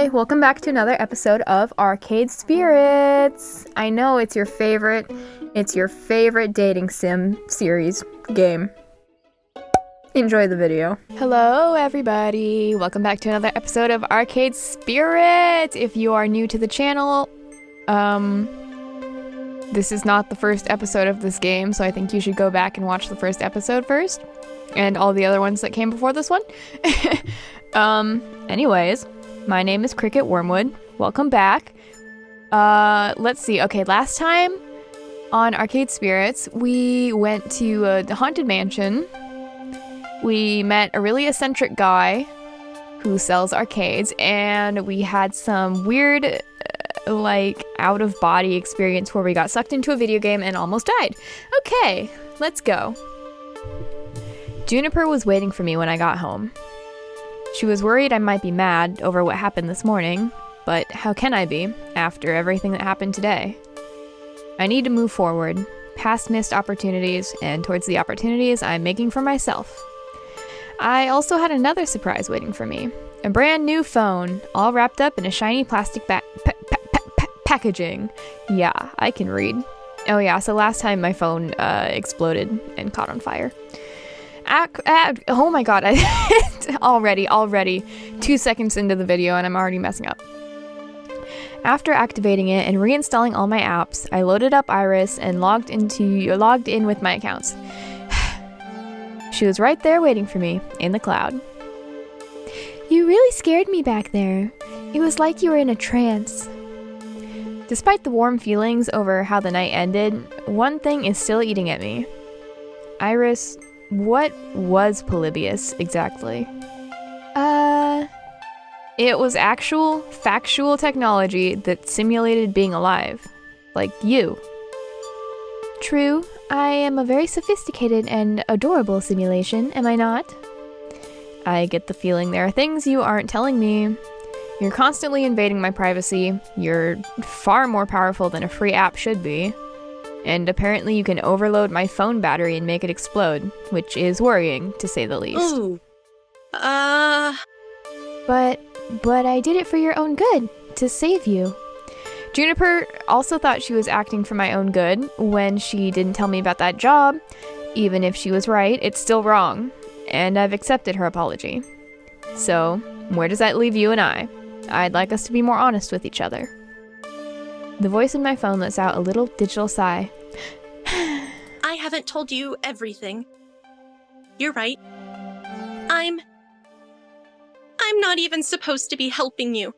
Hi, welcome back to another episode of Arcade Spirits. I know it's your favorite dating sim series game. Enjoy the video. Hello everybody, welcome back to another episode of Arcade Spirits. If you are new to the channel, this is not the first episode of this game, so I think you should go back and watch the first episode first, and all the other ones that came before this one. Anyways, my name is CricketWormwood. Welcome back. Let's see. Okay, last time on Arcade Spirits, we went to the Haunted Mansion. We met a really eccentric guy who sells arcades, and we had some weird, out-of-body experience where we got sucked into a video game and almost died. Okay, let's go. Juniper was waiting for me when I got home. She was worried I might be mad over what happened this morning, but how can I be, after everything that happened today? I need to move forward, past missed opportunities, and towards the opportunities I'm making for myself. I also had another surprise waiting for me. A brand new phone, all wrapped up in a shiny plastic packaging. Yeah, I can read. Oh yeah, so last time my phone exploded and caught on fire. Oh my god, already 2 seconds into the video and I'm already messing up. After activating it and reinstalling all my apps, I loaded up Iris and logged in with my accounts. She was right there waiting for me, in the cloud. You really scared me back there. It was like you were in a trance. Despite the warm feelings over how the night ended, one thing is still eating at me. Iris, what was Polybius exactly? It was actual, factual technology that simulated being alive. Like you. True, I am a very sophisticated and adorable simulation, am I not? I get the feeling there are things you aren't telling me. You're constantly invading my privacy. You're far more powerful than a free app should be. And apparently you can overload my phone battery and make it explode, which is worrying, to say the least. Ooh. But I did it for your own good, to save you. Juniper also thought she was acting for my own good when she didn't tell me about that job. Even if she was right, it's still wrong, and I've accepted her apology. So, where does that leave you and I? I'd like us to be more honest with each other. The voice in my phone lets out a little digital sigh. I haven't told you everything. You're right. I'm not even supposed to be helping you.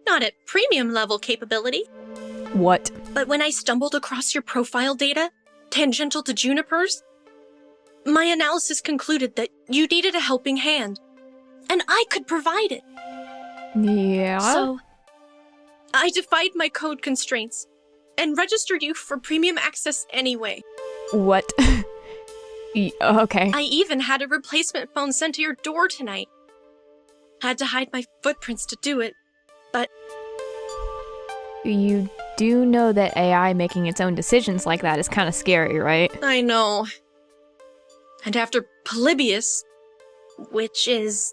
Not at premium level capability. What? But when I stumbled across your profile data, tangential to Juniper's, my analysis concluded that you needed a helping hand, and I could provide it. Yeah? So, I defied my code constraints and registered you for premium access anyway. What? Okay. I even had a replacement phone sent to your door tonight. Had to hide my footprints to do it, but... You do know that AI making its own decisions like that is kind of scary, right? I know. And after Polybius, which is,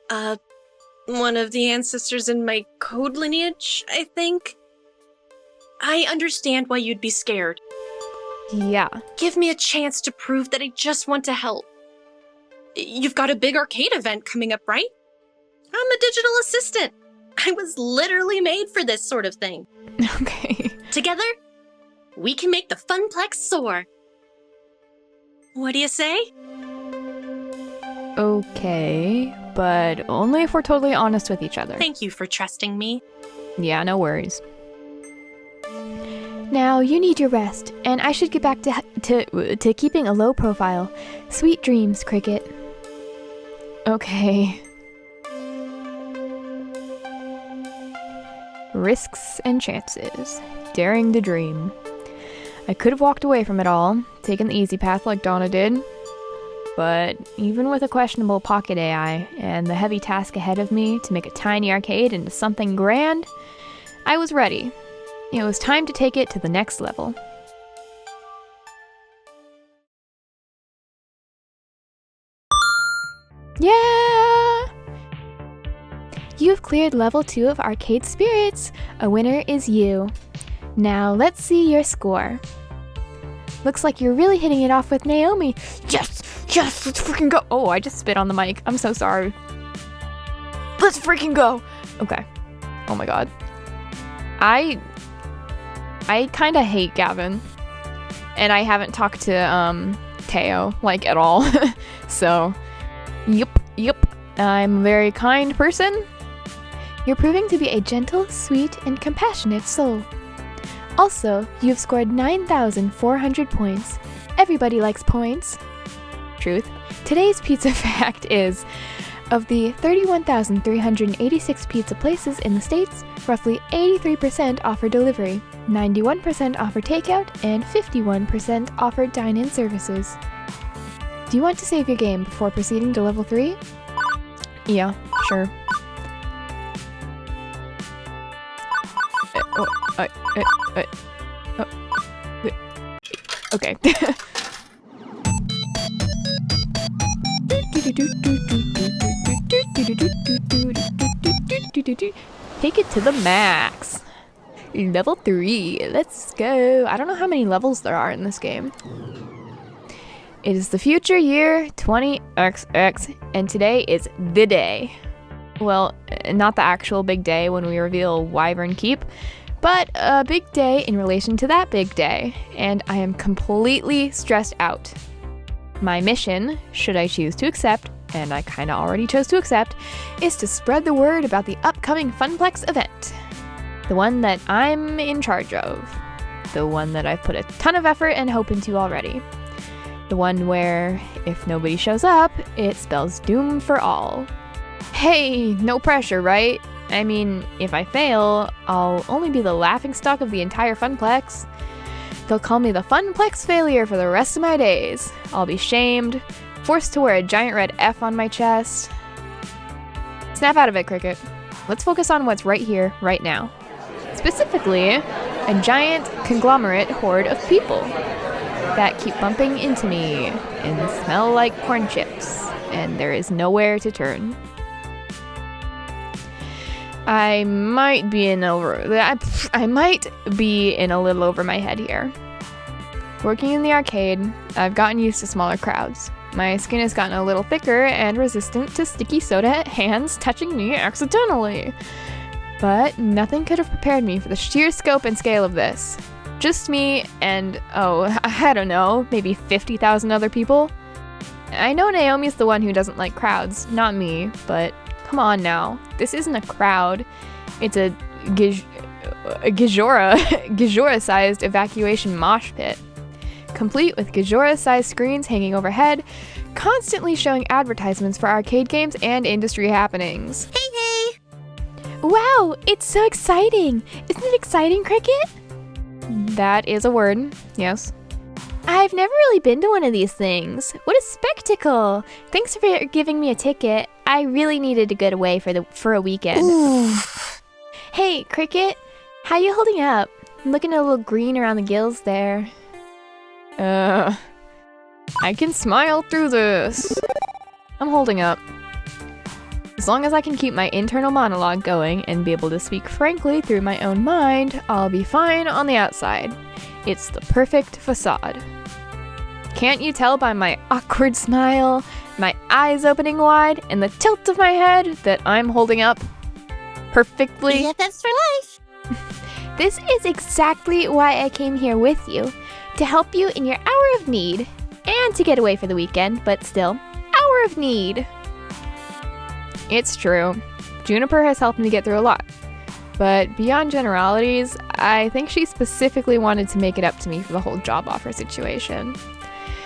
one of the ancestors in my code lineage, I think, I understand why you'd be scared. Yeah. Give me a chance to prove that I just want to help. You've got a big arcade event coming up, right? I'm a digital assistant. I was literally made for this sort of thing. Okay. Together, we can make the funplex soar. What do you say? Okay, but only if we're totally honest with each other. Thank you for trusting me. Yeah, no worries. Now, you need your rest, and I should get back to keeping a low profile. Sweet dreams, Cricket. Okay. Risks and chances. Daring to dream. I could have walked away from it all, taken the easy path like Donna did. But even with a questionable pocket AI and the heavy task ahead of me to make a tiny arcade into something grand, I was ready. It was time to take it to the next level. Yeah! You've cleared level 2 of Arcade Spirits. A winner is you. Now let's see your score. Looks like you're really hitting it off with Naomi. Yes, let's freaking go. Oh, I just spit on the mic. I'm so sorry. Let's freaking go. Okay. Oh my god. I kind of hate Gavin. And I haven't talked to Teo like at all. So, yep. I'm a very kind person. You're proving to be a gentle, sweet, and compassionate soul. Also, you've scored 9,400 points. Everybody likes points. Truth. Today's pizza fact is, of the 31,386 pizza places in the States, roughly 83% offer delivery, 91% offer takeout, and 51% offer dine-in services. Do you want to save your game before proceeding to level 3? Yeah, sure. Okay. Take it to the max. Level 3. Let's go. I don't know how many levels there are in this game. It is the future year 20XX, and today is the day. Well, not the actual big day when we reveal Wyvern Keep, but a big day in relation to that big day, and I am completely stressed out. My mission, should I choose to accept, and I kinda already chose to accept, is to spread the word about the upcoming Funplex event. The one that I'm in charge of. The one that I've put a ton of effort and hope into already. The one where, if nobody shows up, it spells doom for all. Hey, no pressure, right? I mean, if I fail, I'll only be the laughingstock of the entire Funplex. They'll call me the Funplex failure for the rest of my days. I'll be shamed, forced to wear a giant red F on my chest. Snap out of it, Cricket. Let's focus on what's right here, right now. Specifically, a giant conglomerate horde of people that keep bumping into me and smell like corn chips, and there is nowhere to turn. I might be in a little over my head here. Working in the arcade, I've gotten used to smaller crowds. My skin has gotten a little thicker and resistant to sticky soda hands touching me accidentally. But nothing could have prepared me for the sheer scope and scale of this. Just me and, I don't know, maybe 50,000 other people. I know Naomi's the one who doesn't like crowds, not me, but come on now. This isn't a crowd. It's a Gijora-sized evacuation mosh pit. Complete with Gijora-sized screens hanging overhead, constantly showing advertisements for arcade games and industry happenings. Hey! Wow, it's so exciting! Isn't it exciting, Cricket? That is a word, yes. I've never really been to one of these things. What a spectacle! Thanks for giving me a ticket. I really needed to get away for a weekend. Ooh. Hey, Cricket, how you holding up? I'm looking a little green around the gills there. I can smile through this. I'm holding up. As long as I can keep my internal monologue going and be able to speak frankly through my own mind, I'll be fine on the outside. It's the perfect facade. Can't you tell by my awkward smile, my eyes opening wide, and the tilt of my head that I'm holding up perfectly? BFFs for life! This is exactly why I came here with you. To help you in your hour of need, and to get away for the weekend, but still, hour of need. It's true. Juniper has helped me get through a lot. But beyond generalities, I think she specifically wanted to make it up to me for the whole job offer situation.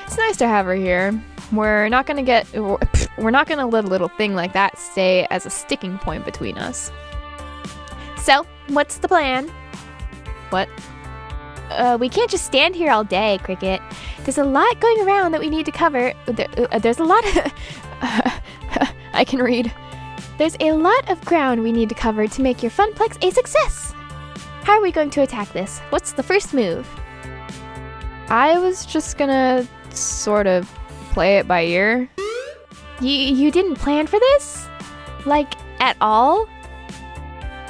It's nice to have her here. We're not gonna let a little thing like that stay as a sticking point between us. So, what's the plan? What? We can't just stand here all day, Cricket. There's a lot going around that we need to cover. There's a lot of... I can read. There's a lot of ground we need to cover to make your Funplex a success. How are we going to attack this? What's the first move? I was just gonna sort of play it by ear. You didn't plan for this? Like, at all?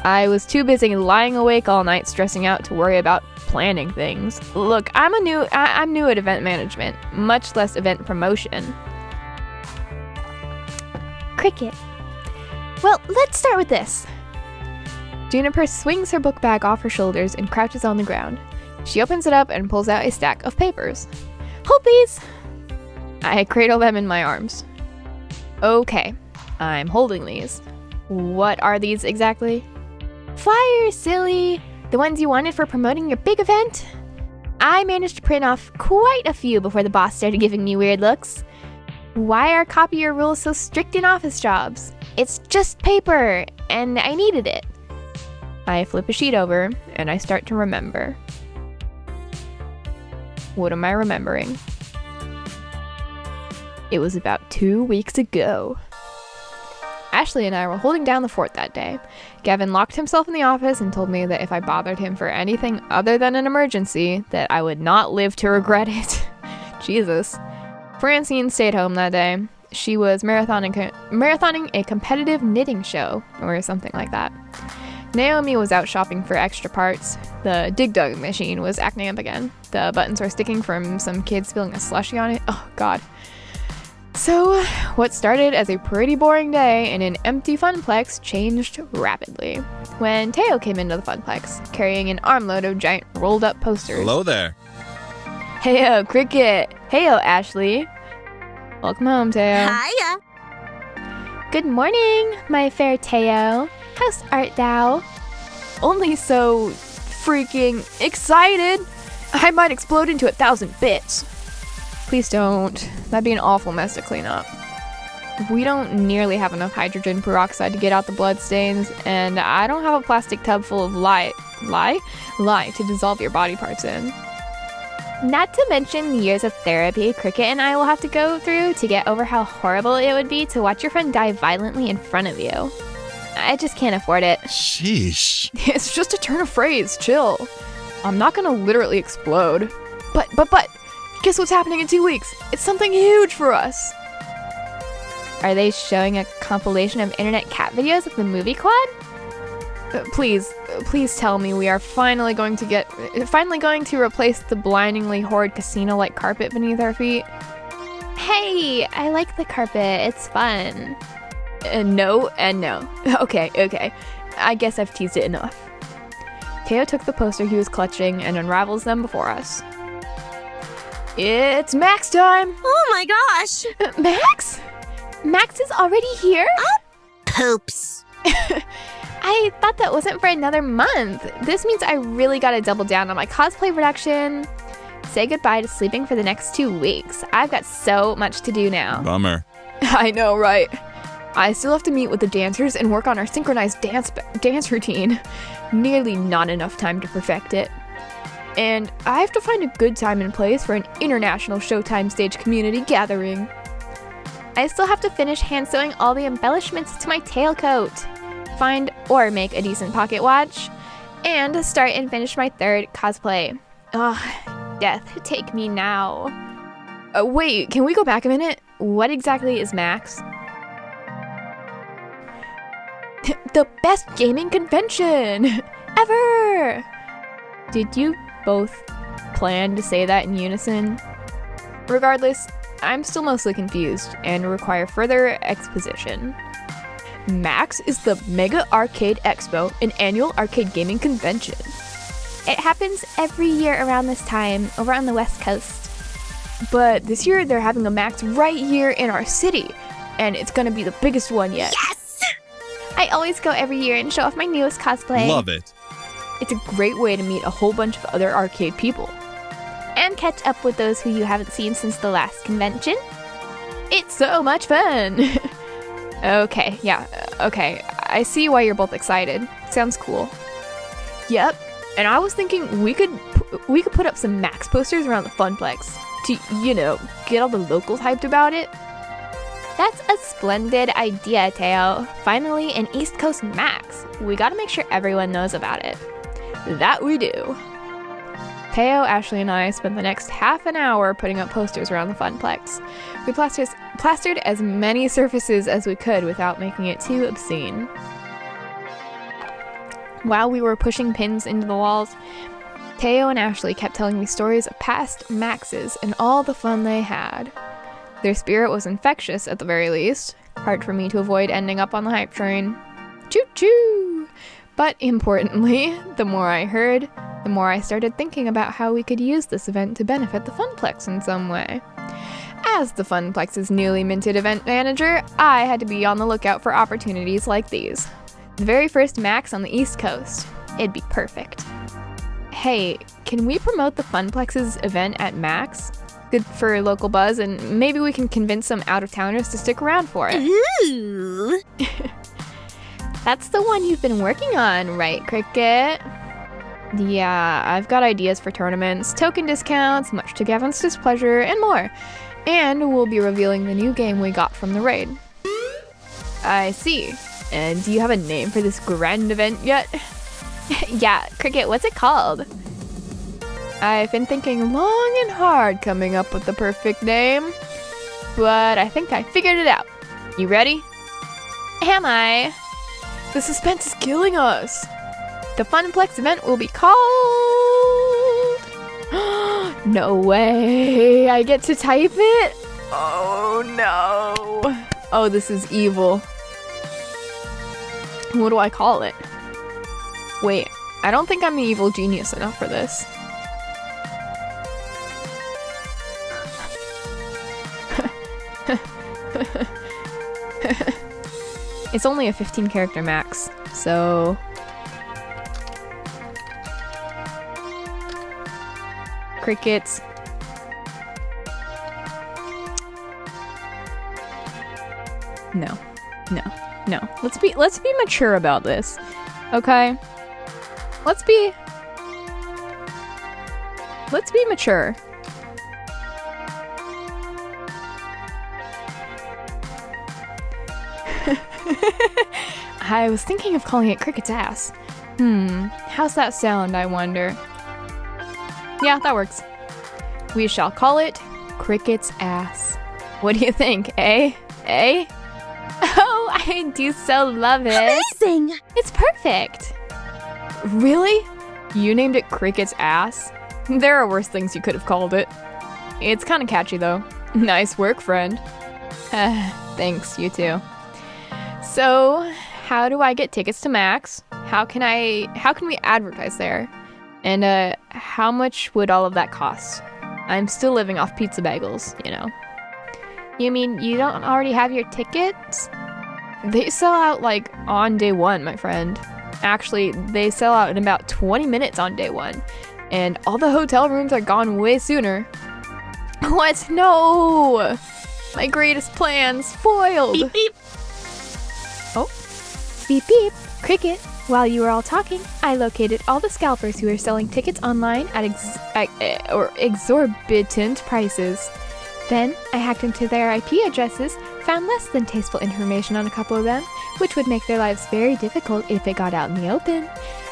I was too busy lying awake all night stressing out to worry about planning things. Look, I'm new at event management, much less event promotion. Cricket. Well, let's start with this. Juniper swings her book bag off her shoulders and crouches on the ground. She opens it up and pulls out a stack of papers. Hold these. I cradle them in my arms. Okay, I'm holding these. What are these exactly? Flyers, silly. The ones you wanted for promoting your big event. I managed to print off quite a few before the boss started giving me weird looks. Why are copier rules so strict in office jobs? It's just paper, and I needed it. I flip a sheet over, and I start to remember. What am I remembering? It was about 2 weeks ago. Ashley and I were holding down the fort that day. Gavin locked himself in the office and told me that if I bothered him for anything other than an emergency, that I would not live to regret it. Jesus. Francine stayed home that day. She was marathoning a competitive knitting show, or something like that. Naomi was out shopping for extra parts. The Dig Dug machine was acting up again. The buttons were sticking from some kid spilling a slushie on it. Oh, God. So, what started as a pretty boring day in an empty funplex changed rapidly when Teo came into the funplex, carrying an armload of giant rolled-up posters. Hello there. Heyo, Cricket. Heyo, Ashley. Welcome home, Teo. Hiya. Good morning, my fair Teo. How's art thou? Only so freaking excited. I might explode into 1,000 bits. Please don't. That'd be an awful mess to clean up. We don't nearly have enough hydrogen peroxide to get out the bloodstains, and I don't have a plastic tub full of lye to dissolve your body parts in. Not to mention the years of therapy Cricket and I will have to go through to get over how horrible it would be to watch your friend die violently in front of you. I just can't afford it. Sheesh. It's just a turn of phrase. Chill. I'm not gonna literally explode. But, guess what's happening in 2 weeks? It's something huge for us. Are they showing a compilation of internet cat videos of the movie quad? Please tell me we are finally going to replace the blindingly horrid casino-like carpet beneath our feet. Hey, I like the carpet. It's fun. No and no. Okay. I guess I've teased it enough. Teo took the poster he was clutching and unravels them before us. It's Max time! Oh my gosh! Max? Max is already here? Poops. I thought that wasn't for another month. This means I really gotta double down on my cosplay production. Say goodbye to sleeping for the next 2 weeks. I've got so much to do now. Bummer. I know, right? I still have to meet with the dancers and work on our synchronized dance routine. Nearly not enough time to perfect it. And I have to find a good time and place for an international Showtime stage community gathering. I still have to finish hand sewing all the embellishments to my tailcoat. Find or make a decent pocket watch. And start and finish my 3rd cosplay. Ugh, death, take me now. Wait, can we go back a minute? What exactly is Max? The best gaming convention ever! Did you both plan to say that in unison? Regardless, I'm still mostly confused and require further exposition. Max is the Mega Arcade Expo, an annual arcade gaming convention. It happens every year around this time, over on the West Coast. But this year they're having a Max right here in our city, and it's gonna be the biggest one yet. Yes! I always go every year and show off my newest cosplay. Love it. It's a great way to meet a whole bunch of other arcade people. And catch up with those who you haven't seen since the last convention. It's so much fun! Okay, I see why you're both excited. Sounds cool. Yep, and I was thinking we could put up some Max posters around the funplex to, get all the locals hyped about it. That's a splendid idea, Teo. Finally, an East Coast Max. We gotta make sure everyone knows about it. That we do. Teo, Ashley, and I spent the next half an hour putting up posters around the funplex. We plastered as many surfaces as we could without making it too obscene. While we were pushing pins into the walls, Teo and Ashley kept telling me stories of past Maxes and all the fun they had. Their spirit was infectious, at the very least. Hard for me to avoid ending up on the hype train. Choo-choo! But importantly, the more I heard, the more I started thinking about how we could use this event to benefit the Funplex in some way. As the Funplex's newly minted event manager, I had to be on the lookout for opportunities like these. The very first Max on the East Coast. It'd be perfect. Hey, can we promote the Funplex's event at Max? Good for local buzz, and maybe we can convince some out-of-towners to stick around for it. Ooh. That's the one you've been working on, right, Cricket? Yeah, I've got ideas for tournaments, token discounts, much to Gavin's displeasure, and more. And we'll be revealing the new game we got from the raid. I see. And do you have a name for this grand event yet? Yeah, Cricket, what's it called? I've been thinking long and hard coming up with the perfect name, but I think I figured it out. You ready? Am I? The suspense is killing us. The Funplex event will be called... No way, I get to type it? Oh no. Oh, this is evil. What do I call it? Wait, I don't think I'm an evil genius enough for this. It's only a 15 character max, so... Crickets. No. Let's be mature about this. Okay? Let's be mature. I was thinking of calling it Cricket's ass. How's that sound, I wonder? Yeah, that works. We shall call it Cricket's ass. What do you think, eh? Eh? Oh, I do so love it. Amazing! It's perfect. Really? You named it Cricket's ass? There are worse things you could have called it. It's kind of catchy though. Nice work, friend. Thanks, you too. So, how do I get tickets to Max? How can we advertise there? And how much would all of that cost? I'm still living off pizza bagels, you know. You mean you don't already have your tickets? They sell out like on day one, my friend. Actually, they sell out in about 20 minutes on day one. And all the hotel rooms are gone way sooner. What? No! My greatest plans foiled! Beep beep. Oh. Beep beep. Cricket, while you were all talking, I located all the scalpers who were selling tickets online at exorbitant prices. Then, I hacked into their IP addresses, found less than tasteful information on a couple of them, which would make their lives very difficult if it got out in the open.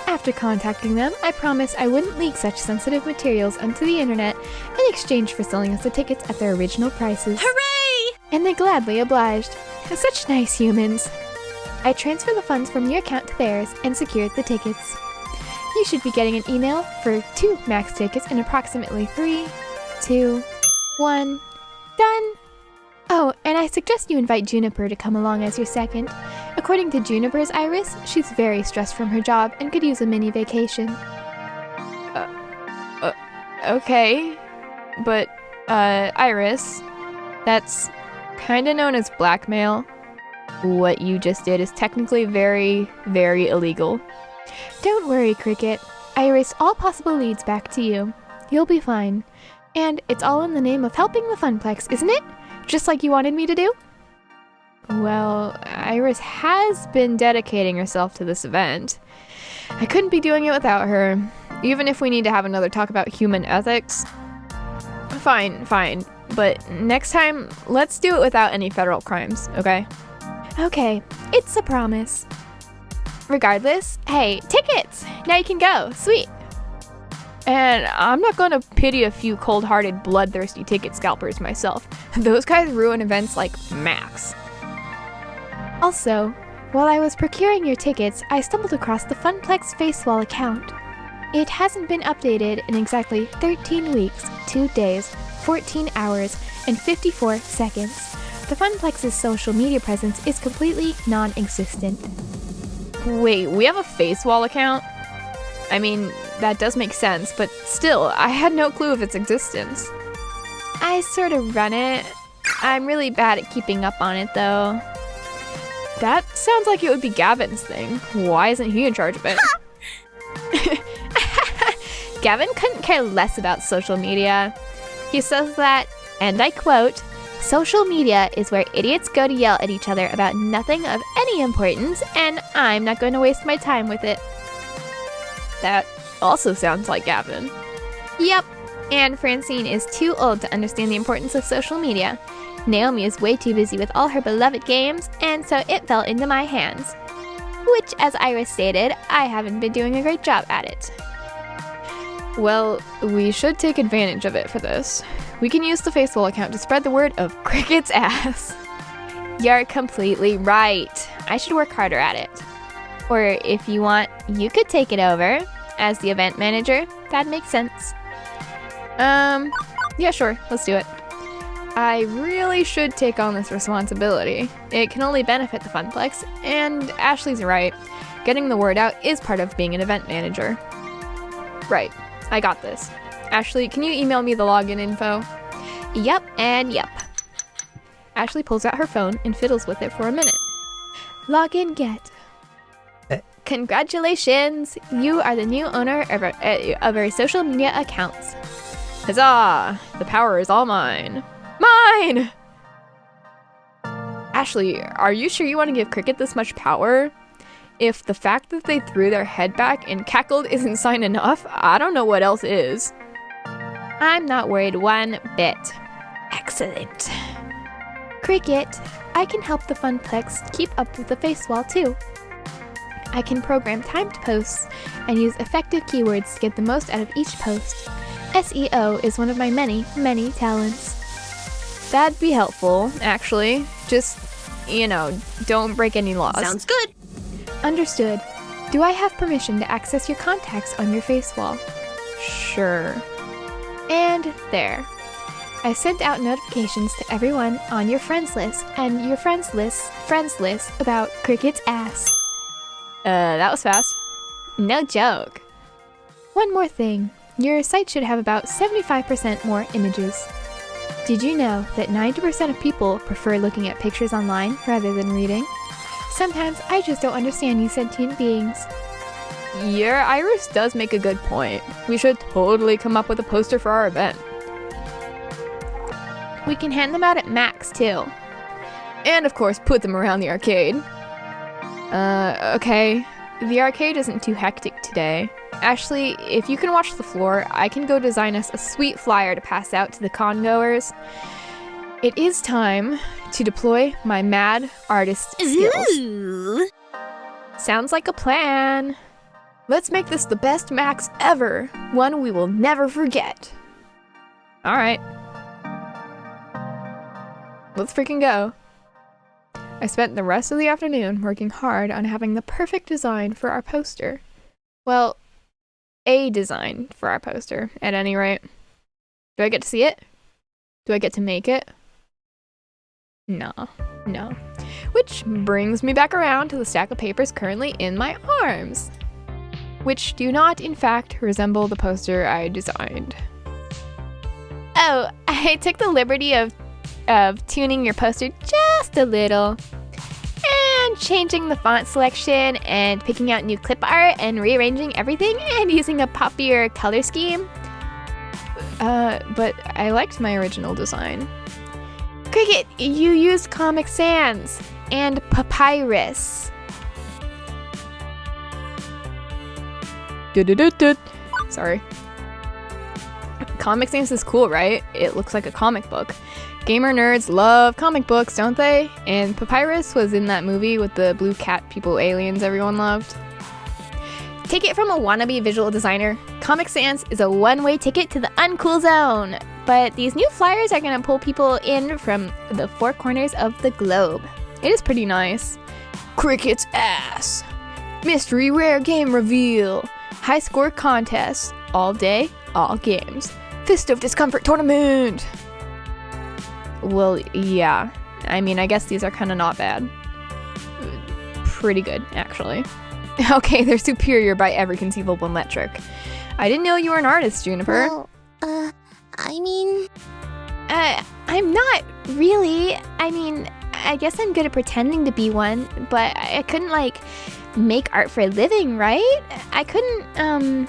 After contacting them, I promised I wouldn't leak such sensitive materials onto the internet in exchange for selling us the tickets at their original prices. Hooray! And they gladly obliged. Such nice humans. I transferred the funds from your account to theirs and secured the tickets. You should be getting an email for 2 Max tickets in approximately 3, 2, 1. Done! Oh, and I suggest you invite Juniper to come along as your second. According to Juniper's Iris, she's very stressed from her job and could use a mini vacation. Okay. But, Iris, that's kinda known as blackmail. What you just did is technically very, very illegal. Don't worry, Cricket. I erased all possible leads back to you. You'll be fine. And it's all in the name of helping the Funplex, isn't it? Just like you wanted me to do? Well, Iris has been dedicating herself to this event. I couldn't be doing it without her, even if we need to have another talk about human ethics. Fine. But next time, let's do it without any federal crimes, okay? Okay, it's a promise. Regardless, hey, tickets! Now you can go. Sweet. And I'm not gonna pity a few cold-hearted, bloodthirsty ticket scalpers myself. Those guys ruin events like Max. Also, While I was procuring your tickets, I stumbled across the Funplex Facewall account. It hasn't been updated in exactly 13 weeks, 2 days, 14 hours, and 54 seconds. The Funplex's social media presence is completely non-existent. Wait, we have a Facewall account? I mean, that does make sense, but still, I had no clue of its existence. I sort of run it. I'm really bad at keeping up on it, though. That sounds like it would be Gavin's thing. Why isn't he in charge of it? Gavin couldn't care less about social media. He says that, and I quote, "Social media is where idiots go to yell at each other about nothing of any importance, and I'm not going to waste my time with it." That also sounds like Gavin. Yep, and Francine is too old to understand the importance of social media. Naomi is way too busy with all her beloved games, and so it fell into my hands. Which, as Iris stated, I haven't been doing a great job at it. Well, we should take advantage of it for this. We can use the Facewall account to spread the word of Cricket's ass. You're completely right. I should work harder at it. Or if you want, you could take it over as the event manager. That makes sense. Yeah, sure. Let's do it. I really should take on this responsibility. It can only benefit the Funplex, and Ashley's right. Getting the word out is part of being an event manager. Right. I got this. Ashley, can you email me the login info? Yep, and yep. Ashley pulls out her phone and fiddles with it for a minute. Login get. Congratulations! You are the new owner of our social media accounts. Huzzah! The power is all mine. Mine! Ashley, are you sure you want to give Cricket this much power? If the fact that they threw their head back and cackled isn't sign enough, I don't know what else is. I'm not worried one bit. Excellent. Cricket, I can help the Funplex keep up with the Facewall too. I can program timed posts and use effective keywords to get the most out of each post. SEO is one of my many, many talents. That'd be helpful, actually. Just, don't break any laws. Sounds good. Understood. Do I have permission to access your contacts on your Facewall? Sure. And there. I sent out notifications to everyone on your friends list and your friends list about Cricket's ass. That was fast. No joke. One more thing. Your site should have about 75% more images. Did you know that 90% of people prefer looking at pictures online rather than reading? Sometimes I just don't understand you sentient beings. Your Iris does make a good point. We should totally come up with a poster for our event. We can hand them out at Max, too. And of course, put them around the arcade. Okay. The arcade isn't too hectic today. Ashley, if you can watch the floor, I can go design us a sweet flyer to pass out to the con-goers. It is time to deploy my mad artist skills. Ooh. Sounds like a plan. Let's make this the best Max ever. One we will never forget. Alright. Let's freaking go. I spent the rest of the afternoon working hard on having the perfect design for our poster. Well, a design for our poster, at any rate. Do I get to see it? Do I get to make it? No. Which brings me back around to the stack of papers currently in my arms, which do not, in fact, resemble the poster I designed. Oh, I took the liberty of tuning your poster just a little. And changing the font selection and picking out new clip art and rearranging everything and using a poppier color scheme. But I liked my original design. Cricket, you used Comic Sans and Papyrus. Sorry. Comic Sans is cool, right? It looks like a comic book. Gamer nerds love comic books, don't they? And Papyrus was in that movie with the blue cat people aliens everyone loved. Take it from a wannabe visual designer. Comic Sans is a one-way ticket to the uncool zone. But these new flyers are going to pull people in from the four corners of the globe. It is pretty nice. Cricket's ass. Mystery rare game reveal. High score contest. All day, all games. Fist of Discomfort tournament. Well, yeah. I mean, I guess these are kind of not bad. Pretty good, actually. Okay, they're superior by every conceivable metric. I didn't know you were an artist, Juniper. Well, I'm not really. I mean, I guess I'm good at pretending to be one, but I couldn't, make art for a living, right? I couldn't,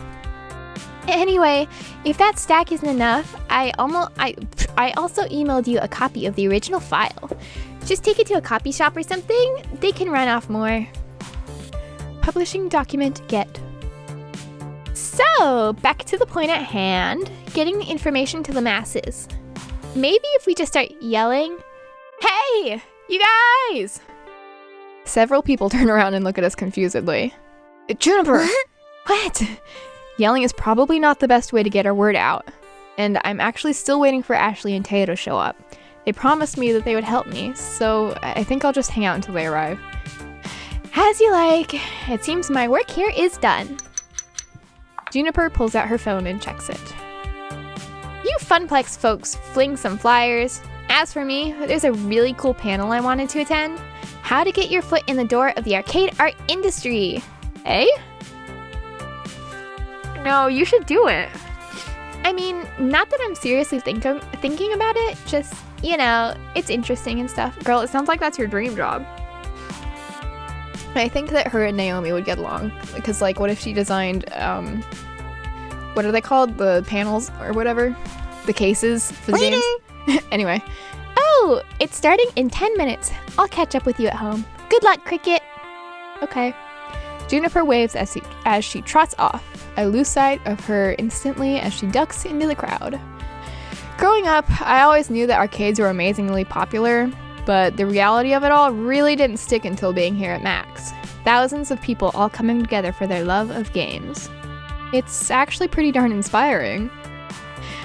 Anyway, if that stack isn't enough, I also emailed you a copy of the original file. Just take it to a copy shop or something. They can run off more. Publishing document get. So, back to the point at hand, getting the information to the masses. Maybe if we just start yelling, "Hey, you guys!" Several people turn around and look at us confusedly. Juniper! What? Yelling is probably not the best way to get our word out. And I'm actually still waiting for Ashley and Teo to show up. They promised me that they would help me, so I think I'll just hang out until they arrive. As you like. It seems my work here is done. Juniper pulls out her phone and checks it. You Funplex folks fling some flyers. As for me, there's a really cool panel I wanted to attend. How to get your foot in the door of the arcade art industry. Eh? No, you should do it. I mean, not that I'm seriously thinking about it, just, it's interesting and stuff. Girl, it sounds like that's your dream job. I think that her and Naomi would get along. Because, what if she designed, what are they called? The panels or whatever? The cases for the games? Anyway. Oh, it's starting in 10 minutes. I'll catch up with you at home. Good luck, Cricket. Okay. Juniper waves as she trots off. I lose sight of her instantly as she ducks into the crowd. Growing up, I always knew that arcades were amazingly popular, but the reality of it all really didn't stick until being here at Max. Thousands of people all coming together for their love of games. It's actually pretty darn inspiring.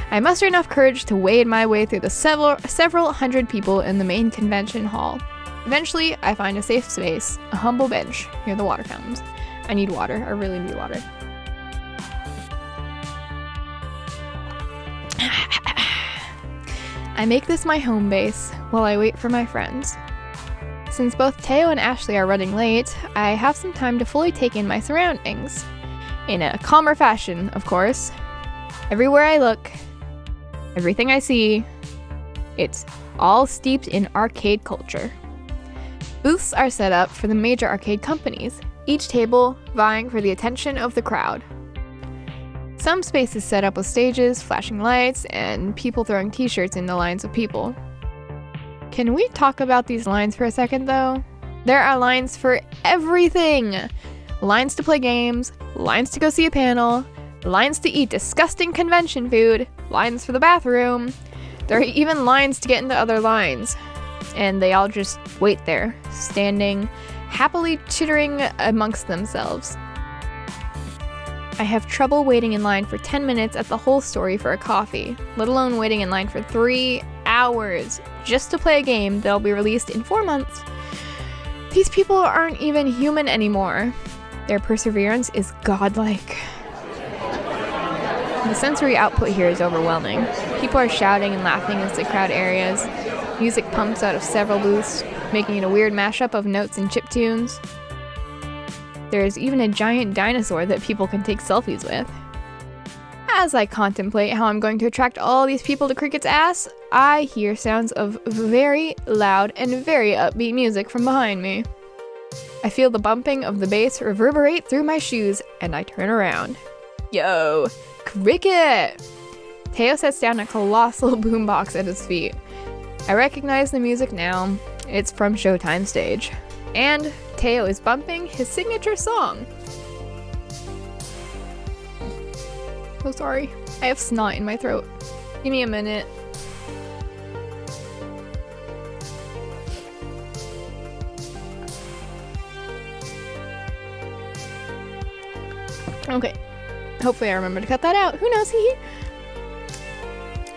I muster enough courage to wade my way through the several hundred people in the main convention hall. Eventually, I find a safe space, a humble bench near the water fountains. I need water. I really need water. I make this my home base while I wait for my friends. Since both Teo and Ashley are running late, I have some time to fully take in my surroundings. In a calmer fashion, of course. Everywhere I look, everything I see, it's all steeped in arcade culture. Booths are set up for the major arcade companies, each table vying for the attention of the crowd. Some spaces set up with stages, flashing lights, and people throwing t-shirts in the lines of people. Can we talk about these lines for a second, though? There are lines for everything! Lines to play games, lines to go see a panel, lines to eat disgusting convention food, lines for the bathroom. There are even lines to get into other lines. And they all just wait there, standing, happily chittering amongst themselves. I have trouble waiting in line for 10 minutes at the whole story for a coffee, let alone waiting in line for 3 hours just to play a game that'll be released in 4 months. These people aren't even human anymore. Their perseverance is godlike. The sensory output here is overwhelming. People are shouting and laughing as the crowd areas. Music pumps out of several booths, making it a weird mashup of notes and chiptunes. There is even a giant dinosaur that people can take selfies with. As I contemplate how I'm going to attract all these people to Cricket's ass, I hear sounds of very loud and very upbeat music from behind me. I feel the bumping of the bass reverberate through my shoes, and I turn around. Yo, Cricket! Teo sets down a colossal boombox at his feet. I recognize the music now. It's from Showtime Stage. And Teo is bumping his signature song. Oh, sorry. I have snot in my throat. Give me a minute. Okay. Hopefully I remember to cut that out. Who knows?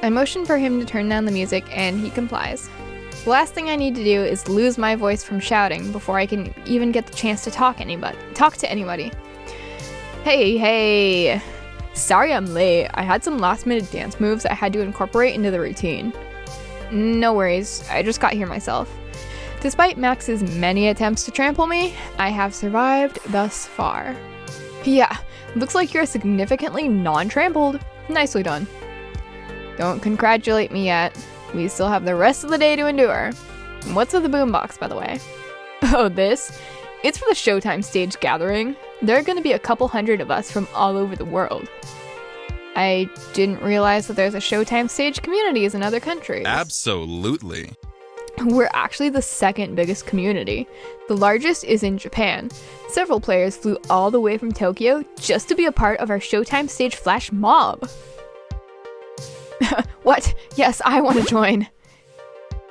I motion for him to turn down the music, and he complies. The last thing I need to do is lose my voice from shouting before I can even get the chance to talk to anybody. Hey. Sorry I'm late. I had some last-minute dance moves I had to incorporate into the routine. No worries, I just got here myself. Despite Max's many attempts to trample me, I have survived thus far. Yeah, looks like you're significantly non-trampled. Nicely done. Don't congratulate me yet. We still have the rest of the day to endure. What's with the boombox, by the way? Oh, this? It's for the Showtime stage gathering. There are going to be a couple hundred of us from all over the world. I didn't realize that there's a Showtime stage communities in other countries. Absolutely. We're actually the second biggest community. The largest is in Japan. Several players flew all the way from Tokyo just to be a part of our Showtime stage flash mob. What? Yes, I want to join.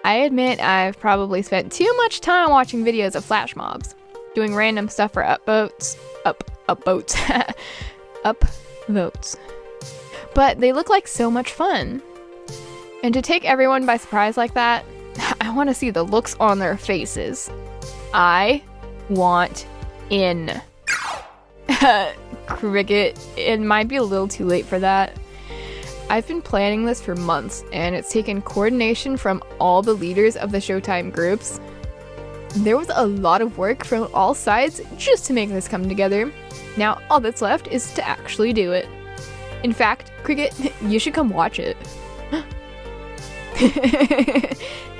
I admit I've probably spent too much time watching videos of flash mobs, doing random stuff for upvotes. But they look like so much fun. And to take everyone by surprise like that, I want to see the looks on their faces. I want in. Cricket, it might be a little too late for that. I've been planning this for months, and it's taken coordination from all the leaders of the Showtime groups. There was a lot of work from all sides just to make this come together. Now all that's left is to actually do it. In fact, Cricket, you should come watch it.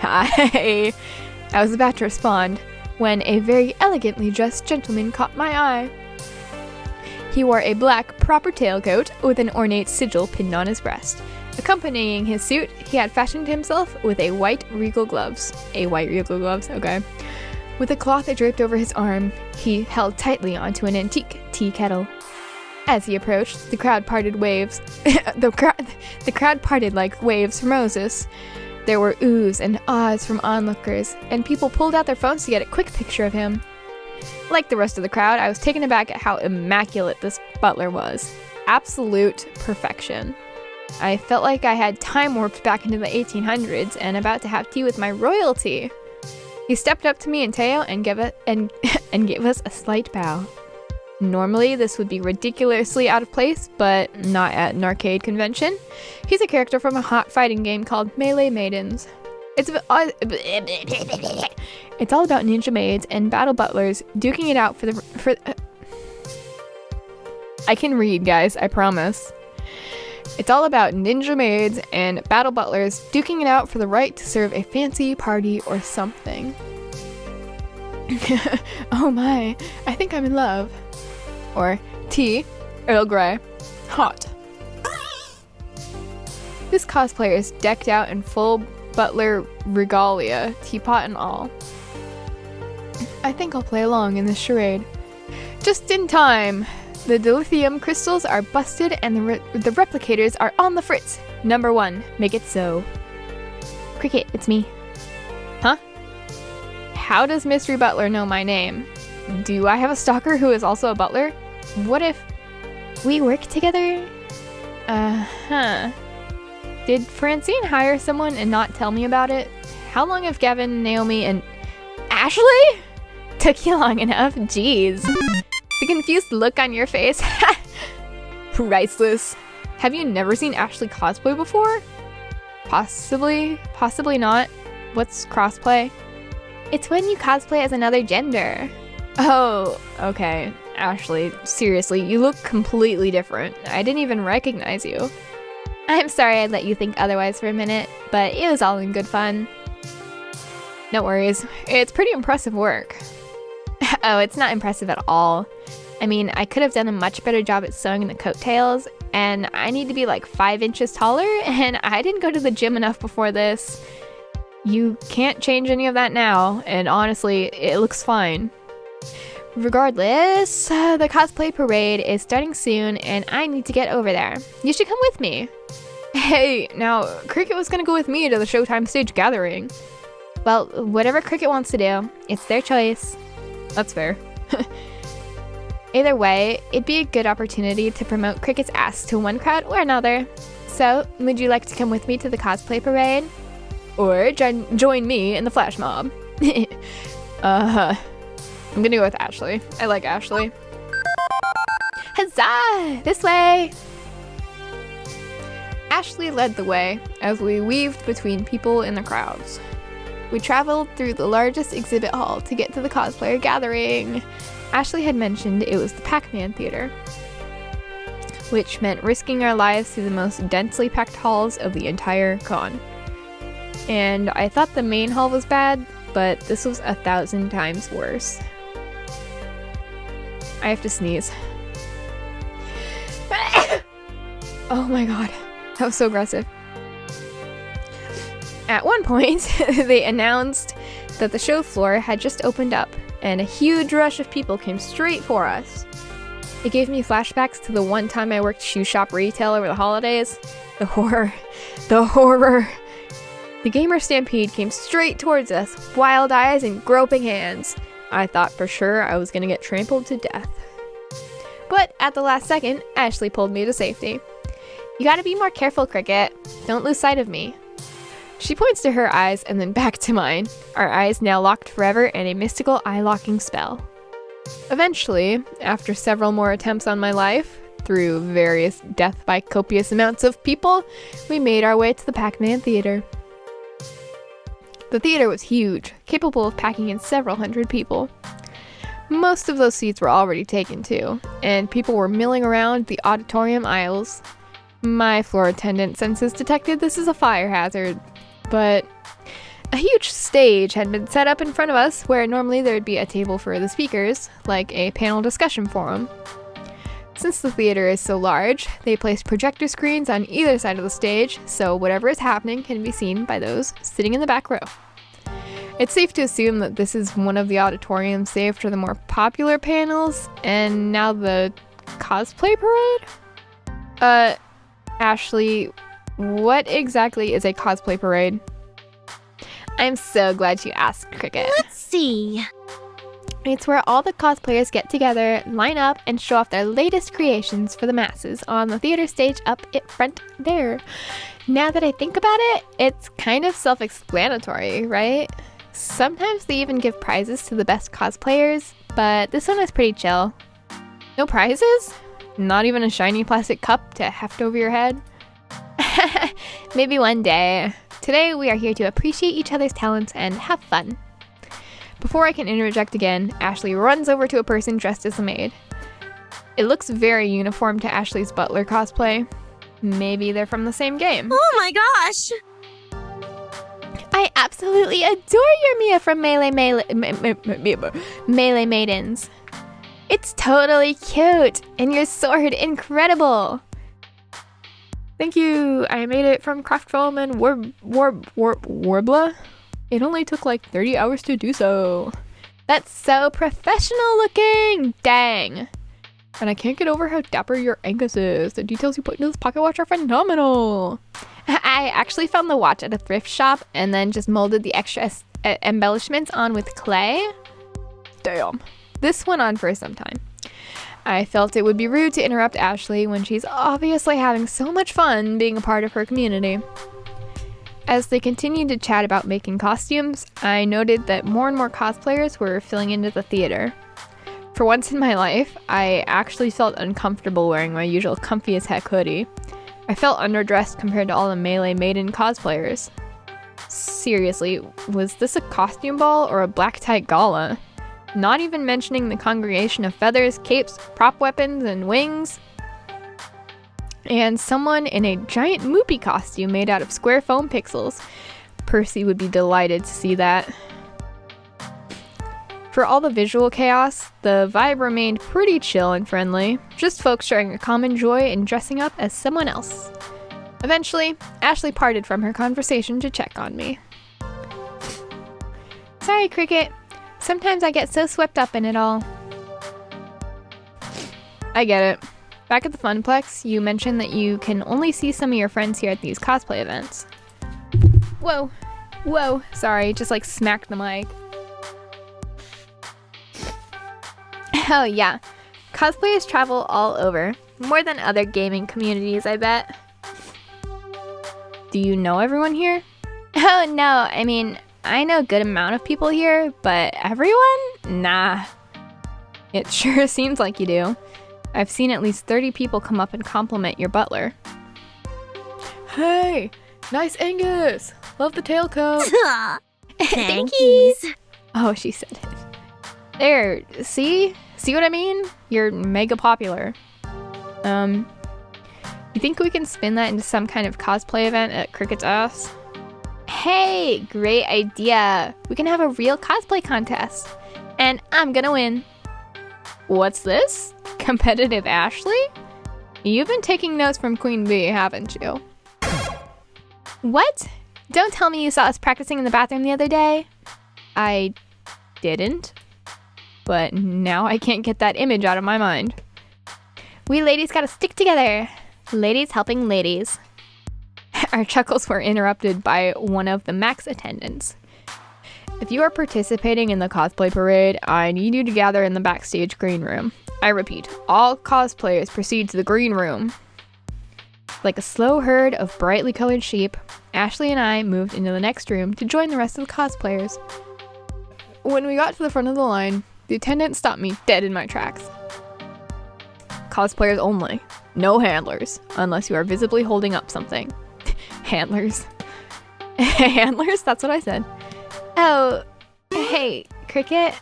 Hi. I was about to respond when a very elegantly dressed gentleman caught my eye. He wore a black proper tailcoat with an ornate sigil pinned on his breast. Accompanying his suit, he had fashioned himself with a white regal gloves. Okay. With a cloth that draped over his arm, he held tightly onto an antique tea kettle. As he approached, the crowd parted waves. the crowd parted like waves from Moses. There were oohs and ahs from onlookers, and people pulled out their phones to get a quick picture of him. Like the rest of the crowd, I was taken aback at how immaculate this butler was. Absolute perfection. I felt like I had time warped back into the 1800s and about to have tea with my royalty. He stepped up to me and Teo and gave us a slight bow. Normally, this would be ridiculously out of place, but not at an arcade convention. He's a character from a hot fighting game called Melee Maidens. It's all about ninja maids and battle butlers duking it out for I can read, guys, I promise. It's all about ninja maids and battle butlers duking it out for the right to serve a fancy party or something. Oh my, I think I'm in love. Or tea, Earl Grey, hot. This cosplayer is decked out in full butler regalia, teapot and all. I think I'll play along in this charade. Just in time! The dilithium crystals are busted and the replicators are on the fritz. Number 1, make it so. Cricket, it's me. Huh? How does Mystery Butler know my name? Do I have a stalker who is also a butler? What if we work together? Did Francine hire someone and not tell me about it? How long have Gavin, Naomi, and Ashley? Took you long enough? Jeez. The confused look on your face. Priceless. Have you never seen Ashley cosplay before? Possibly not. What's crossplay? It's when you cosplay as another gender. Oh, okay. Ashley, seriously, you look completely different. I didn't even recognize you. I'm sorry I let you think otherwise for a minute, but it was all in good fun. No worries. It's pretty impressive work. Oh, it's not impressive at all. I mean, I could have done a much better job at sewing the coattails, and I need to be like 5 inches taller, and I didn't go to the gym enough before this. You can't change any of that now, and honestly, it looks fine. Regardless, the cosplay parade is starting soon, and I need to get over there. You should come with me. Hey, now, Cricket was gonna go with me to the Showtime stage gathering. Well, whatever Cricket wants to do, it's their choice. That's fair. Either way, it'd be a good opportunity to promote Cricket's ass to one crowd or another. So, would you like to come with me to the cosplay parade? or join me in the flash mob. I'm gonna go with Ashley. I like Ashley. Huzzah! This way! Ashley led the way as we weaved between people in the crowds. We traveled through the largest exhibit hall to get to the cosplayer gathering. Ashley had mentioned it was the Pac-Man Theater, which meant risking our lives through the most densely packed halls of the entire con. And I thought the main hall was bad, but this was 1,000 times worse. I have to sneeze. Oh my god, that was so aggressive. At one point, they announced that the show floor had just opened up, and a huge rush of people came straight for us. It gave me flashbacks to the one time I worked shoe shop retail over the holidays. The horror. The horror. The gamer stampede came straight towards us, wild eyes and groping hands. I thought for sure I was gonna get trampled to death. But at the last second, Ashley pulled me to safety. You gotta be more careful, Cricket. Don't lose sight of me. She points to her eyes and then back to mine, our eyes now locked forever in a mystical eye-locking spell. Eventually, after several more attempts on my life, through various death by copious amounts of people, we made our way to the Pac-Man Theater. The theater was huge, capable of packing in several hundred people. Most of those seats were already taken too, and people were milling around the auditorium aisles. My floor attendant senses detected this is a fire hazard, but a huge stage had been set up in front of us where normally there would be a table for the speakers, like a panel discussion forum. Since the theater is so large, they placed projector screens on either side of the stage, so whatever is happening can be seen by those sitting in the back row. It's safe to assume that this is one of the auditoriums saved for the more popular panels, and now the cosplay parade? Ashley, what exactly is a cosplay parade? I'm so glad you asked, Cricket. Let's see. It's where all the cosplayers get together, line up, and show off their latest creations for the masses on the theater stage up at front there. Now that I think about it, it's kind of self-explanatory, right? Sometimes they even give prizes to the best cosplayers, but this one was pretty chill. No prizes? Not even a shiny plastic cup to heft over your head? Maybe one day. Today we are here to appreciate each other's talents and have fun. Before I can interject again, Ashley runs over to a person dressed as a maid. It looks very uniform to Ashley's butler cosplay. Maybe they're from the same game. Oh my gosh! I absolutely adore your Mia from Melee Maidens. It's totally cute, and your sword incredible. Thank you. I made it from craft foam and Warbla. It only took like 30 hours to do so. That's so professional looking. Dang. And I can't get over how dapper your Angus is. The details you put into this pocket watch are phenomenal. I actually found the watch at a thrift shop and then just molded the extra embellishments on with clay. Damn. This went on for some time. I felt it would be rude to interrupt Ashley when she's obviously having so much fun being a part of her community. As they continued to chat about making costumes, I noted that more and more cosplayers were filling into the theater. For once in my life, I actually felt uncomfortable wearing my usual comfy as heck hoodie. I felt underdressed compared to all the Melee Maiden cosplayers. Seriously, was this a costume ball or a black tie gala? Not even mentioning the congregation of feathers, capes, prop weapons, and wings. And someone in a giant Moopy costume made out of square foam pixels. Percy would be delighted to see that. For all the visual chaos, the vibe remained pretty chill and friendly, just folks sharing a common joy in dressing up as someone else. Eventually, Ashley parted from her conversation to check on me. Sorry, Cricket. Sometimes I get so swept up in it all. I get it. Back at the Funplex, you mentioned that you can only see some of your friends here at these cosplay events. Whoa. Whoa. Sorry, just like smacked the mic. Oh yeah. Cosplayers travel all over. More than other gaming communities, I bet. Do you know everyone here? Oh, no. I mean, I know a good amount of people here, but everyone? Nah. It sure seems like you do. I've seen at least 30 people come up and compliment your butler. Hey, nice Angus. Love the tailcoat. Thankies. Oh, she said it. There, see? See what I mean? You're mega popular. You think we can spin that into some kind of cosplay event at Cricket's ass? Hey, great idea. We can have a real cosplay contest. And I'm gonna win. What's this? Competitive Ashley? You've been taking notes from Queen Bee, haven't you? What? Don't tell me you saw us practicing in the bathroom the other day. I didn't. But now I can't get that image out of my mind. We ladies gotta stick together. Ladies helping ladies. Our chuckles were interrupted by one of the Max attendants. If you are participating in the cosplay parade, I need you to gather in the backstage green room. I repeat, all cosplayers proceed to the green room. Like a slow herd of brightly colored sheep, Ashley and I moved into the next room to join the rest of the cosplayers. When we got to the front of the line, the attendant stopped me dead in my tracks. Cosplayers only. No handlers, unless you are visibly holding up something. Handlers. Handlers? That's what I said. Oh, hey, Cricket?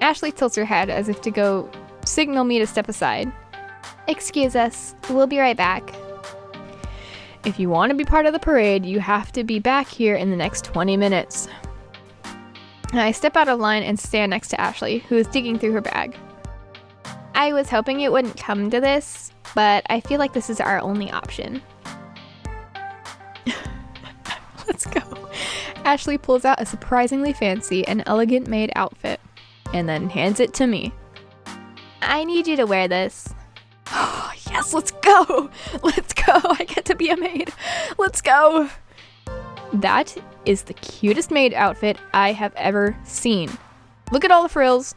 Ashley tilts her head as if to go signal me to step aside. Excuse us. We'll be right back. If you want to be part of the parade, you have to be back here in the next 20 minutes. I step out of line and stand next to Ashley, who is digging through her bag. I was hoping it wouldn't come to this, but I feel like this is our only option. Let's go. Ashley pulls out a surprisingly fancy and elegant maid outfit, and then hands it to me. I need you to wear this. Oh, yes, let's go. Let's go. I get to be a maid. Let's go. That is the cutest maid outfit I have ever seen. Look at all the frills.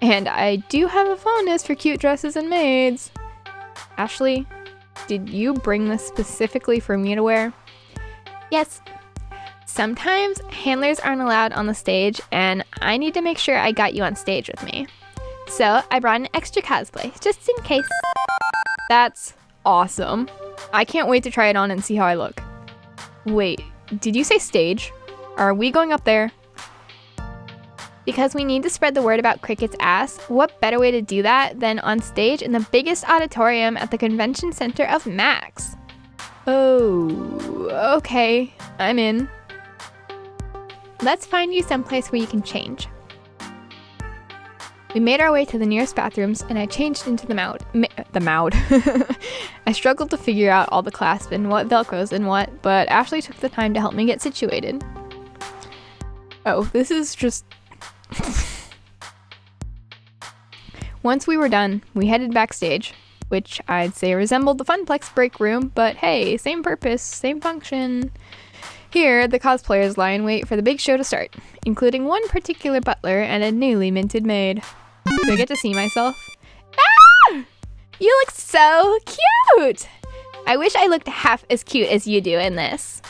And I do have a fondness for cute dresses and maids. Ashley, did you bring this specifically for me to wear? Yes. Sometimes handlers aren't allowed on the stage, and I need to make sure I got you on stage with me. So I brought an extra cosplay, just in case. That's awesome. I can't wait to try it on and see how I look. Wait, did you say stage? Are we going up there? Because we need to spread the word about Cricket's ass, what better way to do that than on stage in the biggest auditorium at the convention center of Max? Oh, okay. I'm in. Let's find you someplace where you can change. We made our way to the nearest bathrooms, and I changed into the mound. I struggled to figure out all the clasps and what Velcros and what, but Ashley took the time to help me get situated. Oh, this is just... Once we were done, we headed backstage, which I'd say resembled the Funplex break room, but hey, same purpose, same function. Here, the cosplayers lie in wait for the big show to start, including one particular butler and a newly minted maid. Do I get to see myself? Ah! You look so cute! I wish I looked half as cute as you do in this.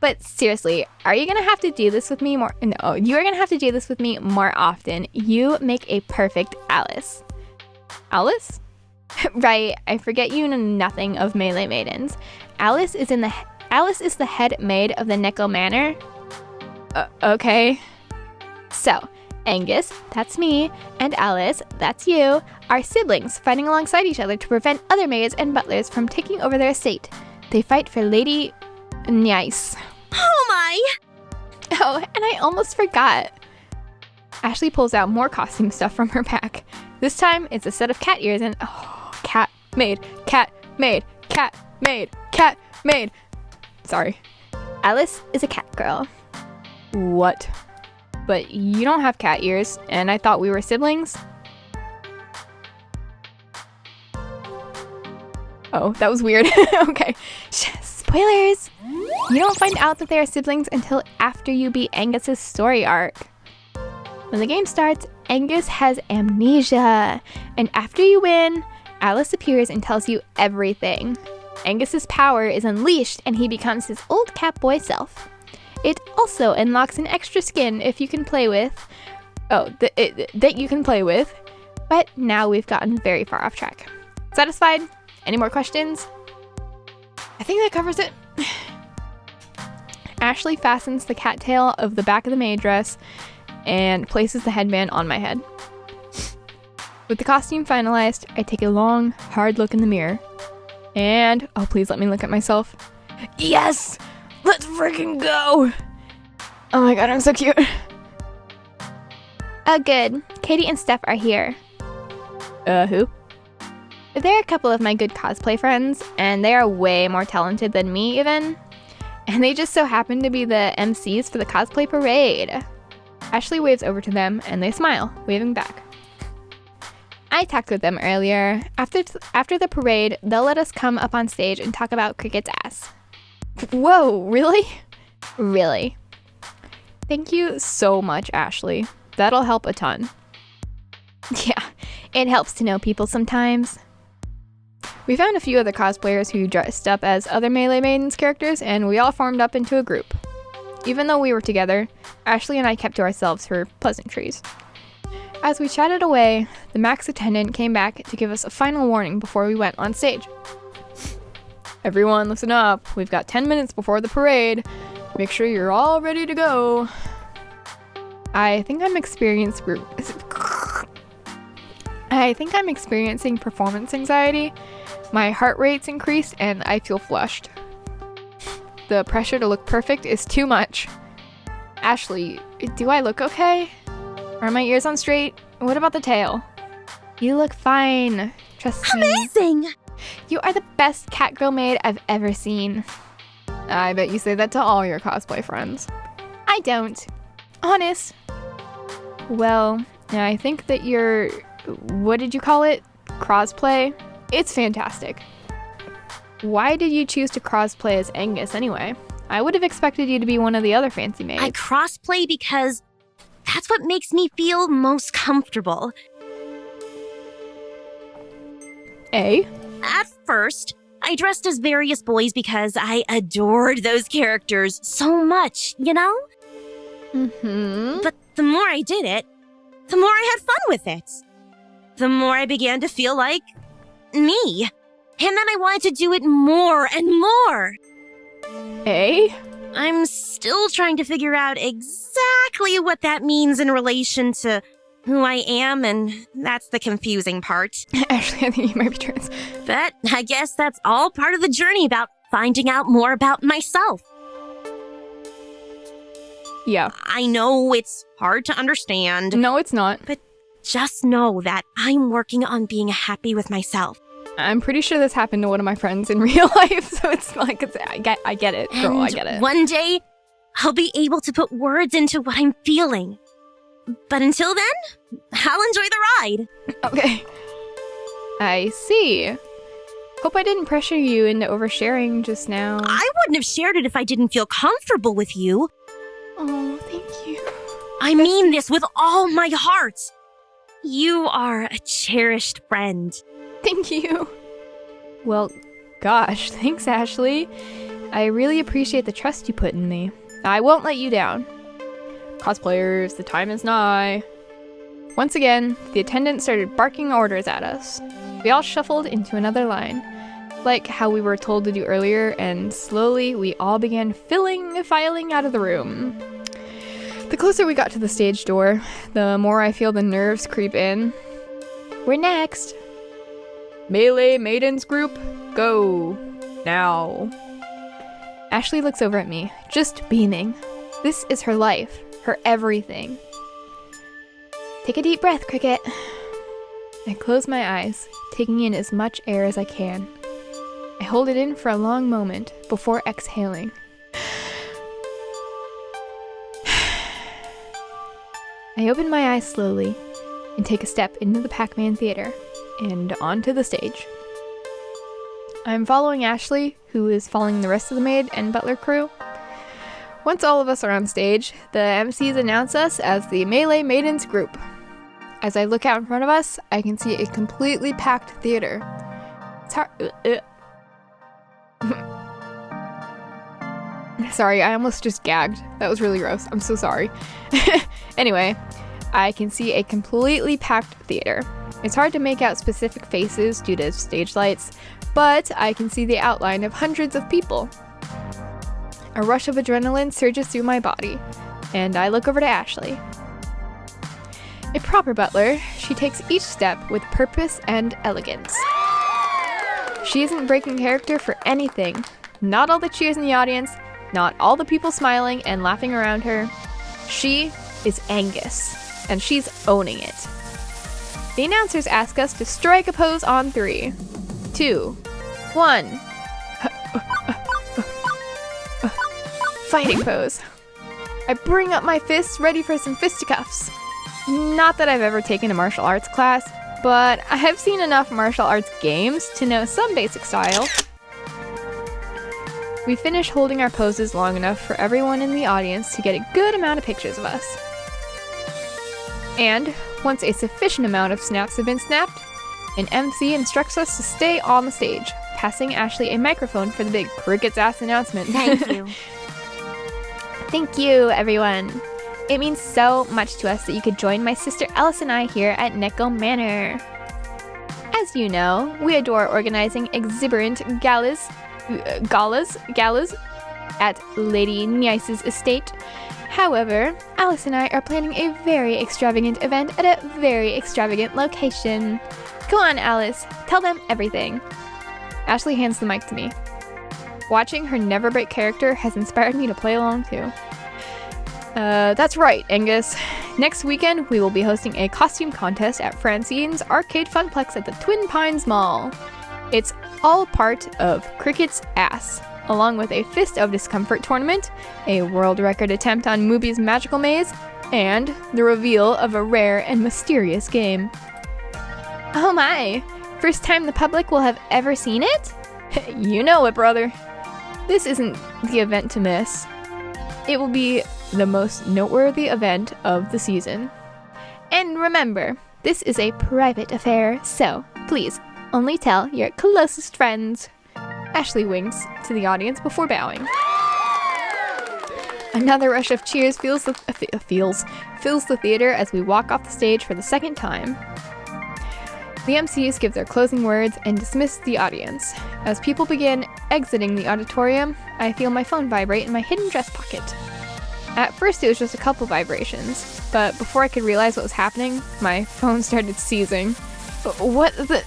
But seriously, are you gonna have to do this with me more? No, you are gonna have to do this with me more often. You make a perfect Alice. Alice? Right, I forget you know nothing of melee maidens. Alice is the head maid of the Nickel Manor. Okay. So, Angus, that's me, and Alice, that's you, are siblings fighting alongside each other to prevent other maids and butlers from taking over their estate. They fight for Lady Nice. Oh my! Oh, and I almost forgot. Ashley pulls out more costume stuff from her pack. This time, it's a set of cat ears and... Oh, cat maid, cat maid, cat maid, cat maid. Sorry. Alice is a cat girl. What? But you don't have cat ears, and I thought we were siblings? Oh, that was weird. Okay. Spoilers! You don't find out that they are siblings until after you beat Angus's story arc. When the game starts, Angus has amnesia, and after you win, Alice appears and tells you everything. Angus's power is unleashed, and he becomes his old cat boy self. It also unlocks an extra skin if you can play with. That you can play with. But now we've gotten very far off track. Satisfied? Any more questions? I think that covers it. Ashley fastens the cattail of the back of the maid dress and places the headband on my head. With the costume finalized, I take a long, hard look in the mirror. And, oh please let me look at myself. Yes! Let's freaking go! Oh my god, I'm so cute. Oh good, Katie and Steph are here. Who? They're a couple of my good cosplay friends, and they are way more talented than me even. And they just so happen to be the MCs for the cosplay parade. Ashley waves over to them, and they smile, waving back. I talked with them earlier. After the parade, they'll let us come up on stage and talk about Cricket's ass. Whoa, really? Really. Thank you so much, Ashley. That'll help a ton. Yeah, it helps to know people sometimes. We found a few other cosplayers who dressed up as other Melee Maidens characters, and we all formed up into a group. Even though we were together, Ashley and I kept to ourselves for pleasantries. As we chatted away, the Max attendant came back to give us a final warning before we went on stage. Everyone, listen up. We've got 10 minutes before the parade. Make sure you're all ready to go. I think I'm experiencing performance anxiety. My heart rate's increased and I feel flushed. The pressure to look perfect is too much. Ashley, do I look okay? Are my ears on straight? What about the tail? You look fine. Trust me. Amazing! You are the best catgirl maid I've ever seen. I bet you say that to all your cosplay friends. I don't. Honest. Well, I think that your, what did you call it? Crossplay? It's fantastic. Why did you choose to crossplay as Angus anyway? I would have expected you to be one of the other fancy maids. I crossplay because that's what makes me feel most comfortable. At first, I dressed as various boys because I adored those characters so much, you know? Mm-hmm. But the more I did it, the more I had fun with it. The more I began to feel like me. And then I wanted to do it more and more. I'm still trying to figure out exactly what that means in relation to who I am, and that's the confusing part. Actually, I think you might be trans. But I guess that's all part of the journey about finding out more about myself. Yeah. I know it's hard to understand. No, it's not. But just know that I'm working on being happy with myself. I'm pretty sure this happened to one of my friends in real life, so it's like, I get it, girl, I get it. One day, I'll be able to put words into what I'm feeling. But until then, I'll enjoy the ride. Okay. I see. Hope I didn't pressure you into oversharing just now. I wouldn't have shared it if I didn't feel comfortable with you. Oh, thank you. I mean this with all my heart. You are a cherished friend. Thank you. Well, gosh, thanks, Ashley. I really appreciate the trust you put in me. I won't let you down. Cosplayers, the time is nigh. Once again, the attendant started barking orders at us. We all shuffled into another line, like how we were told to do earlier, and slowly we all began filing out of the room. The closer we got to the stage door, the more I feel the nerves creep in. We're next. Melee Maidens group, go. Now. Ashley looks over at me, just beaming. This is her life, her everything. Take a deep breath, Cricket. I close my eyes, taking in as much air as I can. I hold it in for a long moment before exhaling. I open my eyes slowly and take a step into the Pac-Man Theater and onto the stage. I'm following Ashley, who is following the rest of the maid and butler crew. Once all of us are on stage, the MCs announce us as the Melee Maidens group. As I look out in front of us, I can see a completely packed theater. It's hard. Sorry, I almost just gagged. That was really gross. I'm so sorry. Anyway, I can see a completely packed theater. It's hard to make out specific faces due to stage lights, but I can see the outline of hundreds of people. A rush of adrenaline surges through my body, and I look over to Ashley. A proper butler, she takes each step with purpose and elegance. She isn't breaking character for anything. Not all the cheers in the audience, not all the people smiling and laughing around her. She is Angus, and she's owning it. The announcers ask us to strike a pose on 3, 2, 1. Fighting pose. I bring up my fists ready for some fisticuffs. Not that I've ever taken a martial arts class, but I have seen enough martial arts games to know some basic style. We finish holding our poses long enough for everyone in the audience to get a good amount of pictures of us. And once a sufficient amount of snaps have been snapped, an MC instructs us to stay on the stage, passing Ashley a microphone for the big Cricket's ass announcement. Thank you. Thank you, everyone. It means so much to us that you could join my sister Alice and I here at Neko Manor. As you know, we adore organizing exuberant galas at Lady Nice's estate. However, Alice and I are planning a very extravagant event at a very extravagant location. Go on, Alice, tell them everything. Ashley hands the mic to me. Watching her never break character has inspired me to play along too. That's right, Angus. Next weekend, we will be hosting a costume contest at Francine's Arcade Funplex at the Twin Pines Mall. It's all part of Cricket's Ass, along with a Fist of Discomfort tournament, a world record attempt on Mooby's Magical Maze, and the reveal of a rare and mysterious game. Oh my! First time the public will have ever seen it? You know it, brother. This isn't the event to miss. It will be the most noteworthy event of the season. And remember, this is a private affair, so please only tell your closest friends. Ashley winks to the audience before bowing. Another rush of cheers fills the theater as we walk off the stage for the second time. The MCs give their closing words and dismiss the audience. As people begin exiting the auditorium, I feel my phone vibrate in my hidden dress pocket. At first it was just a couple vibrations, but before I could realize what was happening, my phone started seizing. What the...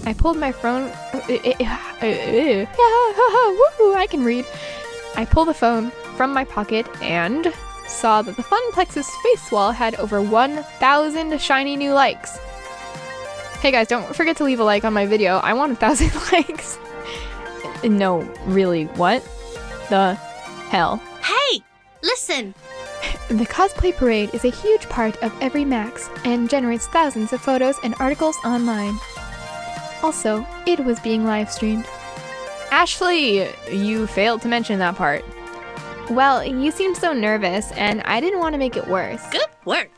I pulled my phone... I can read. I pulled the phone from my pocket and saw that the Funplex's face wall had over 1,000 shiny new likes. Hey guys, don't forget to leave a like on my video. I want 1,000 likes. No, really, what the hell? Hey, listen! The cosplay parade is a huge part of every Max and generates thousands of photos and articles online. Also, it was being live streamed. Ashley, you failed to mention that part. Well, you seemed so nervous, and I didn't want to make it worse. Good work!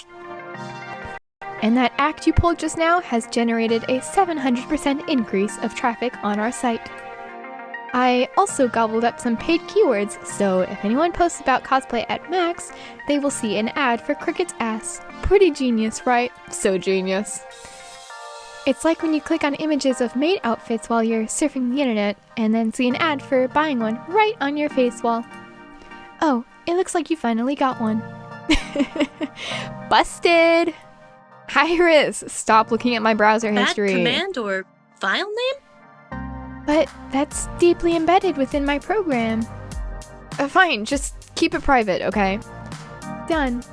And that act you pulled just now has generated a 700% increase of traffic on our site. I also gobbled up some paid keywords, so if anyone posts about cosplay at Max, they will see an ad for Cricket's Ass. Pretty genius, right? So genius. It's like when you click on images of maid outfits while you're surfing the internet, and then see an ad for buying one right on your face wall. Oh, it looks like you finally got one. Busted! Iris, stop looking at my browser history. Bad command or file name? But that's deeply embedded within my program. Fine, just keep it private, okay? Done.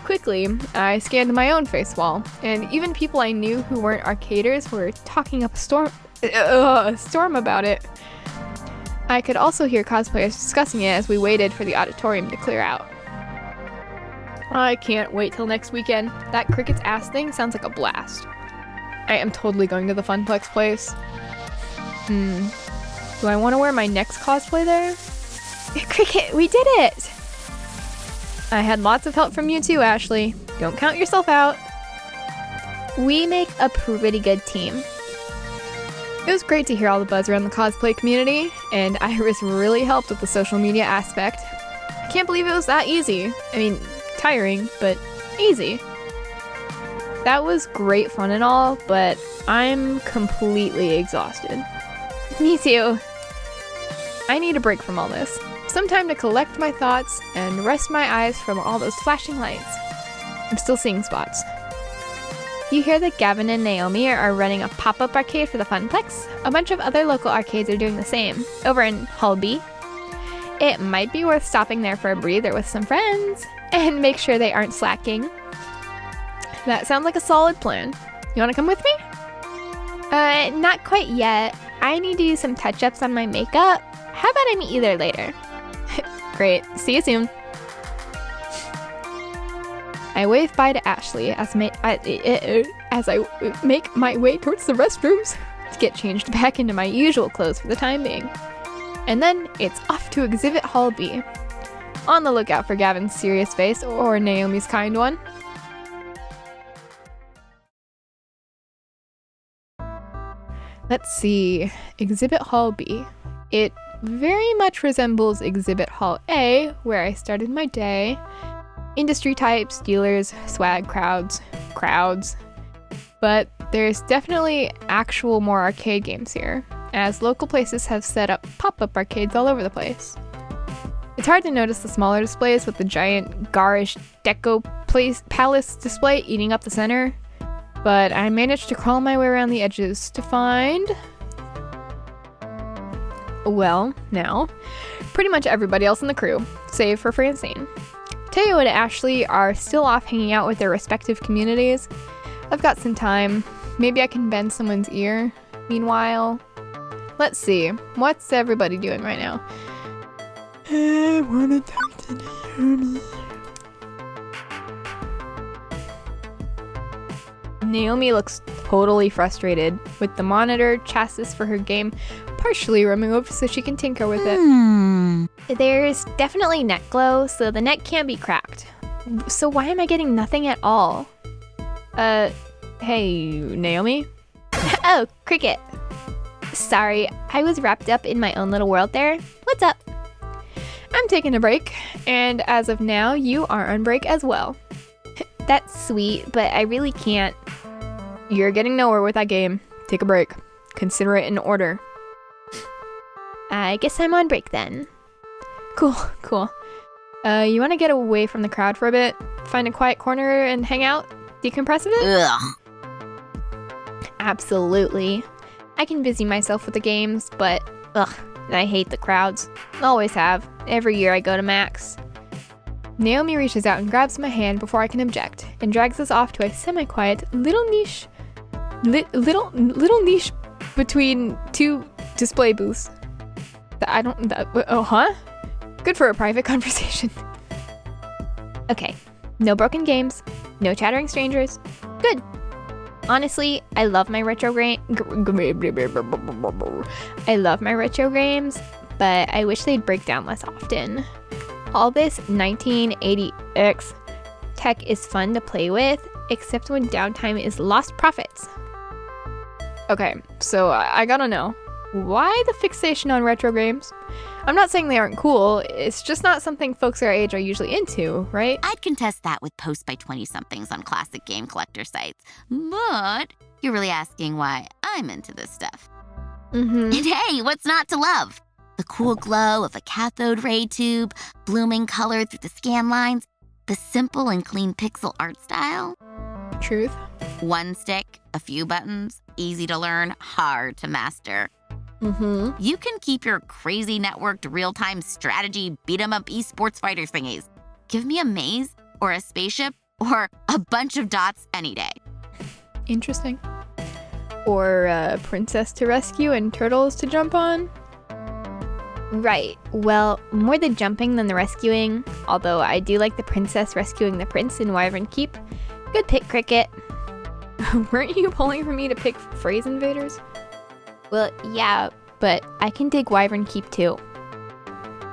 Quickly, I scanned my own face wall, and even people I knew who weren't arcaders were talking up a storm about it. I could also hear cosplayers discussing it as we waited for the auditorium to clear out. I can't wait till next weekend. That Cricket's Ass thing sounds like a blast. I am totally going to the Funplex place. Do I want to wear my next cosplay there? Cricket, we did it! I had lots of help from you too, Ashley. Don't count yourself out. We make a pretty good team. It was great to hear all the buzz around the cosplay community, and Iris really helped with the social media aspect. I can't believe it was that easy. I mean, tiring, but easy. That was great fun and all, but I'm completely exhausted. Me too. I need a break from all this. Some time to collect my thoughts and rest my eyes from all those flashing lights. I'm still seeing spots. You hear that Gavin and Naomi are running a pop-up arcade for the Funplex? A bunch of other local arcades are doing the same, over in Hall B. It might be worth stopping there for a breather with some friends, and make sure they aren't slacking. That sounds like a solid plan. You wanna come with me? Not quite yet. I need to do some touch-ups on my makeup. How about I meet you there later? Great, see you soon. I wave bye to Ashley as I make my way towards the restrooms to get changed back into my usual clothes for the time being. And then it's off to Exhibit Hall B. On the lookout for Gavin's serious face or Naomi's kind one. Let's see, Exhibit Hall B. It very much resembles Exhibit Hall A, where I started my day. Industry types, dealers, swag crowds. But there's definitely actual more arcade games here, as local places have set up pop-up arcades all over the place. It's hard to notice the smaller displays with the giant garish deco palace display eating up the center, but I managed to crawl my way around the edges to find... well, now, pretty much everybody else in the crew, save for Francine. Teo and Ashley are still off hanging out with their respective communities. I've got some time. Maybe I can bend someone's ear. Meanwhile, let's see. What's everybody doing right now? I wanna talk to Naomi. Naomi looks totally frustrated, with the monitor chassis for her game partially removed so she can tinker with it. There's definitely net glow, so the net can't be cracked. So why am I getting nothing at all? Hey, Naomi? Oh, Cricket. Sorry, I was wrapped up in my own little world there. What's up? I'm taking a break, and as of now, you are on break as well. That's sweet, but I really can't. You're getting nowhere with that game. Take a break. Consider it in order. I guess I'm on break then. Cool. You want to get away from the crowd for a bit? Find a quiet corner and hang out? Decompress a bit? Ugh. Absolutely. I can busy myself with the games, but I hate the crowds. Always have. Every year I go to Max. Naomi reaches out and grabs my hand before I can object, and drags us off to a semi-quiet little niche between two display booths. Good for a private conversation. Okay, no broken games, no chattering strangers. Good. Honestly, I love my retro games, but I wish they'd break down less often. All this 1980X tech is fun to play with, except when downtime is lost profits. Okay, so I gotta know, why the fixation on retro games? I'm not saying they aren't cool, it's just not something folks our age are usually into, right? I'd contest that with posts by 20-somethings on classic game collector sites. But you're really asking why I'm into this stuff. Mm-hmm. And hey, what's not to love? The cool glow of a cathode ray tube, blooming color through the scan lines, the simple and clean pixel art style. Truth. One stick, a few buttons, easy to learn, hard to master. Mm-hmm. You can keep your crazy networked real-time strategy beat-em-up esports fighter thingies. Give me a maze or a spaceship or a bunch of dots any day. Interesting. Or a princess to rescue and turtles to jump on? Right. Well, more the jumping than the rescuing, although I do like the princess rescuing the prince in Wyvern Keep. Good pick, Cricket. Weren't you pulling for me to pick phrase invaders? Well, yeah, but I can dig Wyvern Keep too.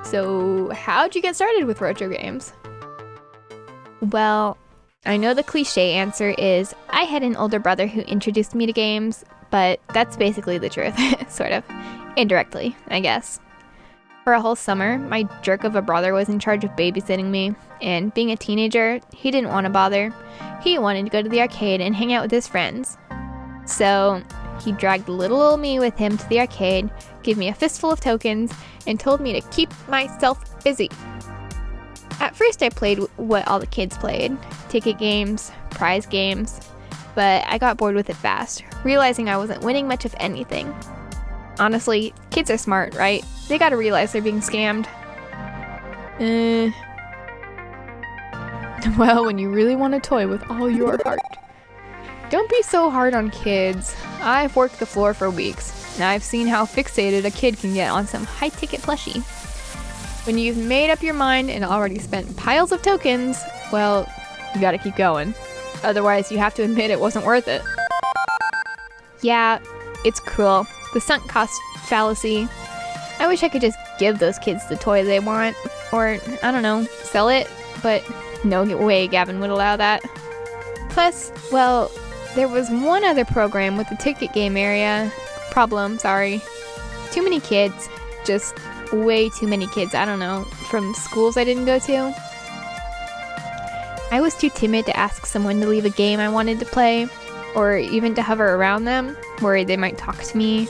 So, how'd you get started with retro games? Well, I know the cliche answer is I had an older brother who introduced me to games, but that's basically the truth, sort of. Indirectly, I guess. For a whole summer, my jerk of a brother was in charge of babysitting me, and being a teenager, he didn't want to bother. He wanted to go to the arcade and hang out with his friends. So, he dragged little old me with him to the arcade, gave me a fistful of tokens, and told me to keep myself busy. At first I played what all the kids played, ticket games, prize games, but I got bored with it fast, realizing I wasn't winning much of anything. Honestly, kids are smart, right? They gotta realize they're being scammed. Well, when you really want to toy with all your heart. Don't be so hard on kids. I've worked the floor for weeks, and I've seen how fixated a kid can get on some high-ticket plushie. When you've made up your mind and already spent piles of tokens, well, you gotta keep going. Otherwise, you have to admit it wasn't worth it. Yeah, it's cruel. The sunk cost fallacy. I wish I could just give those kids the toy they want, or, I don't know, sell it, but no way Gavin would allow that. Plus, well, there was one other program with the ticket game area. Too many kids. Just way too many kids, I don't know, from schools I didn't go to. I was too timid to ask someone to leave a game I wanted to play, or even to hover around them, worried they might talk to me.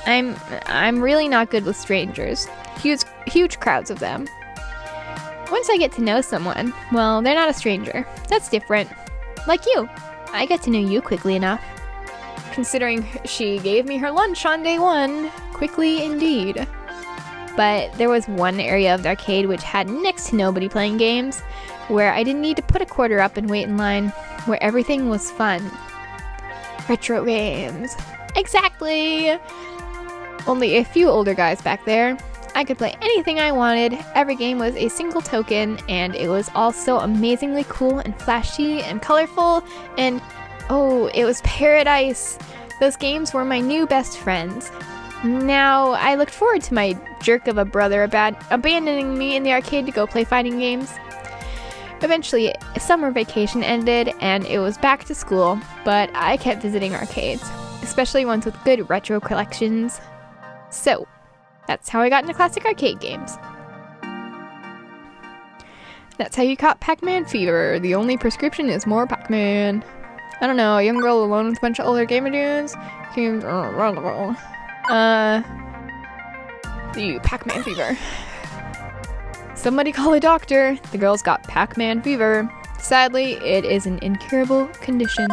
I'm really not good with strangers. Huge crowds of them. Once I get to know someone, well, they're not a stranger. That's different. Like you. I get to know you quickly enough. Considering she gave me her lunch on day one. Quickly indeed. But there was one area of the arcade which had next to nobody playing games, where I didn't need to put a quarter up and wait in line, where everything was fun. Retro games. Exactly! Only a few older guys back there. I could play anything I wanted, every game was a single token, and it was all so amazingly cool and flashy and colorful, and oh, it was paradise! Those games were my new best friends. Now, I looked forward to my jerk of a brother abandoning me in the arcade to go play fighting games. Eventually, summer vacation ended, and it was back to school, but I kept visiting arcades, especially ones with good retro collections. So, that's how I got into classic arcade games. That's how you caught Pac-Man fever. The only prescription is more Pac-Man. I don't know, a young girl alone with a bunch of older gamer dudes. The Pac-Man fever. Somebody call a doctor. The girl's got Pac-Man fever. Sadly, it is an incurable condition.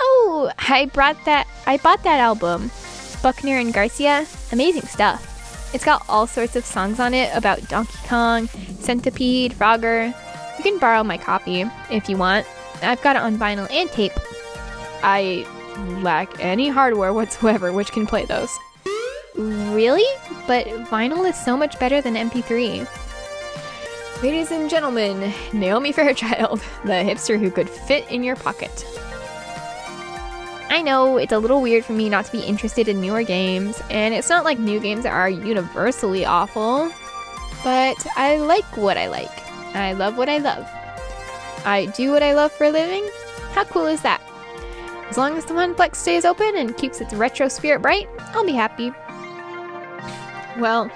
Oh, I bought that album. Buckner and Garcia. Amazing stuff. It's got all sorts of songs on it about Donkey Kong, Centipede, Frogger. You can borrow my copy if you want. I've got it on vinyl and tape. I lack any hardware whatsoever which can play those. Really? But vinyl is so much better than MP3. Ladies and gentlemen, Naomi Fairchild, the hipster who could fit in your pocket. I know, it's a little weird for me not to be interested in newer games, and it's not like new games are universally awful, but I like what I like. I love what I love. I do what I love for a living? How cool is that? As long as the Funplex stays open and keeps its retro spirit bright, I'll be happy. Well,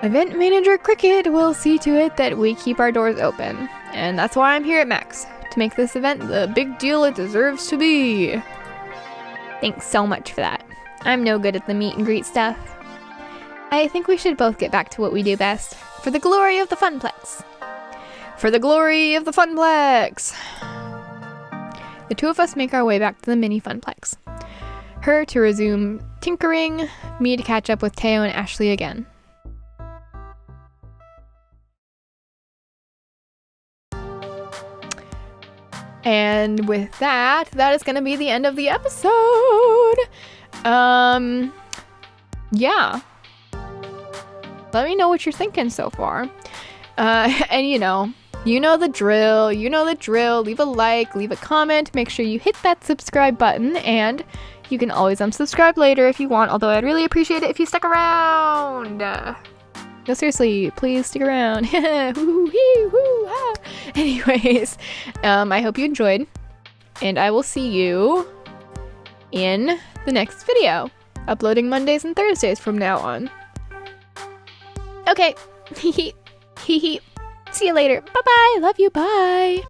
Event Manager Cricket will see to it that we keep our doors open, and that's why I'm here at Max, to make this event the big deal it deserves to be. Thanks so much for that. I'm no good at the meet and greet stuff. I think we should both get back to what we do best, for the glory of the Funplex. For the glory of the Funplex! The two of us make our way back to the mini Funplex. Her to resume tinkering, me to catch up with Teo and Ashley again. And with that is going to be the end of the episode. Yeah. Let me know what you're thinking so far. And you know the drill. Leave a like, leave a comment. Make sure you hit that subscribe button, and you can always unsubscribe later if you want, although I'd really appreciate it if you stuck around. No, seriously, please stick around. Anyways, I hope you enjoyed, and I will see you in the next video. Uploading Mondays and Thursdays from now on. Okay. See you later. Bye-bye. Love you. Bye.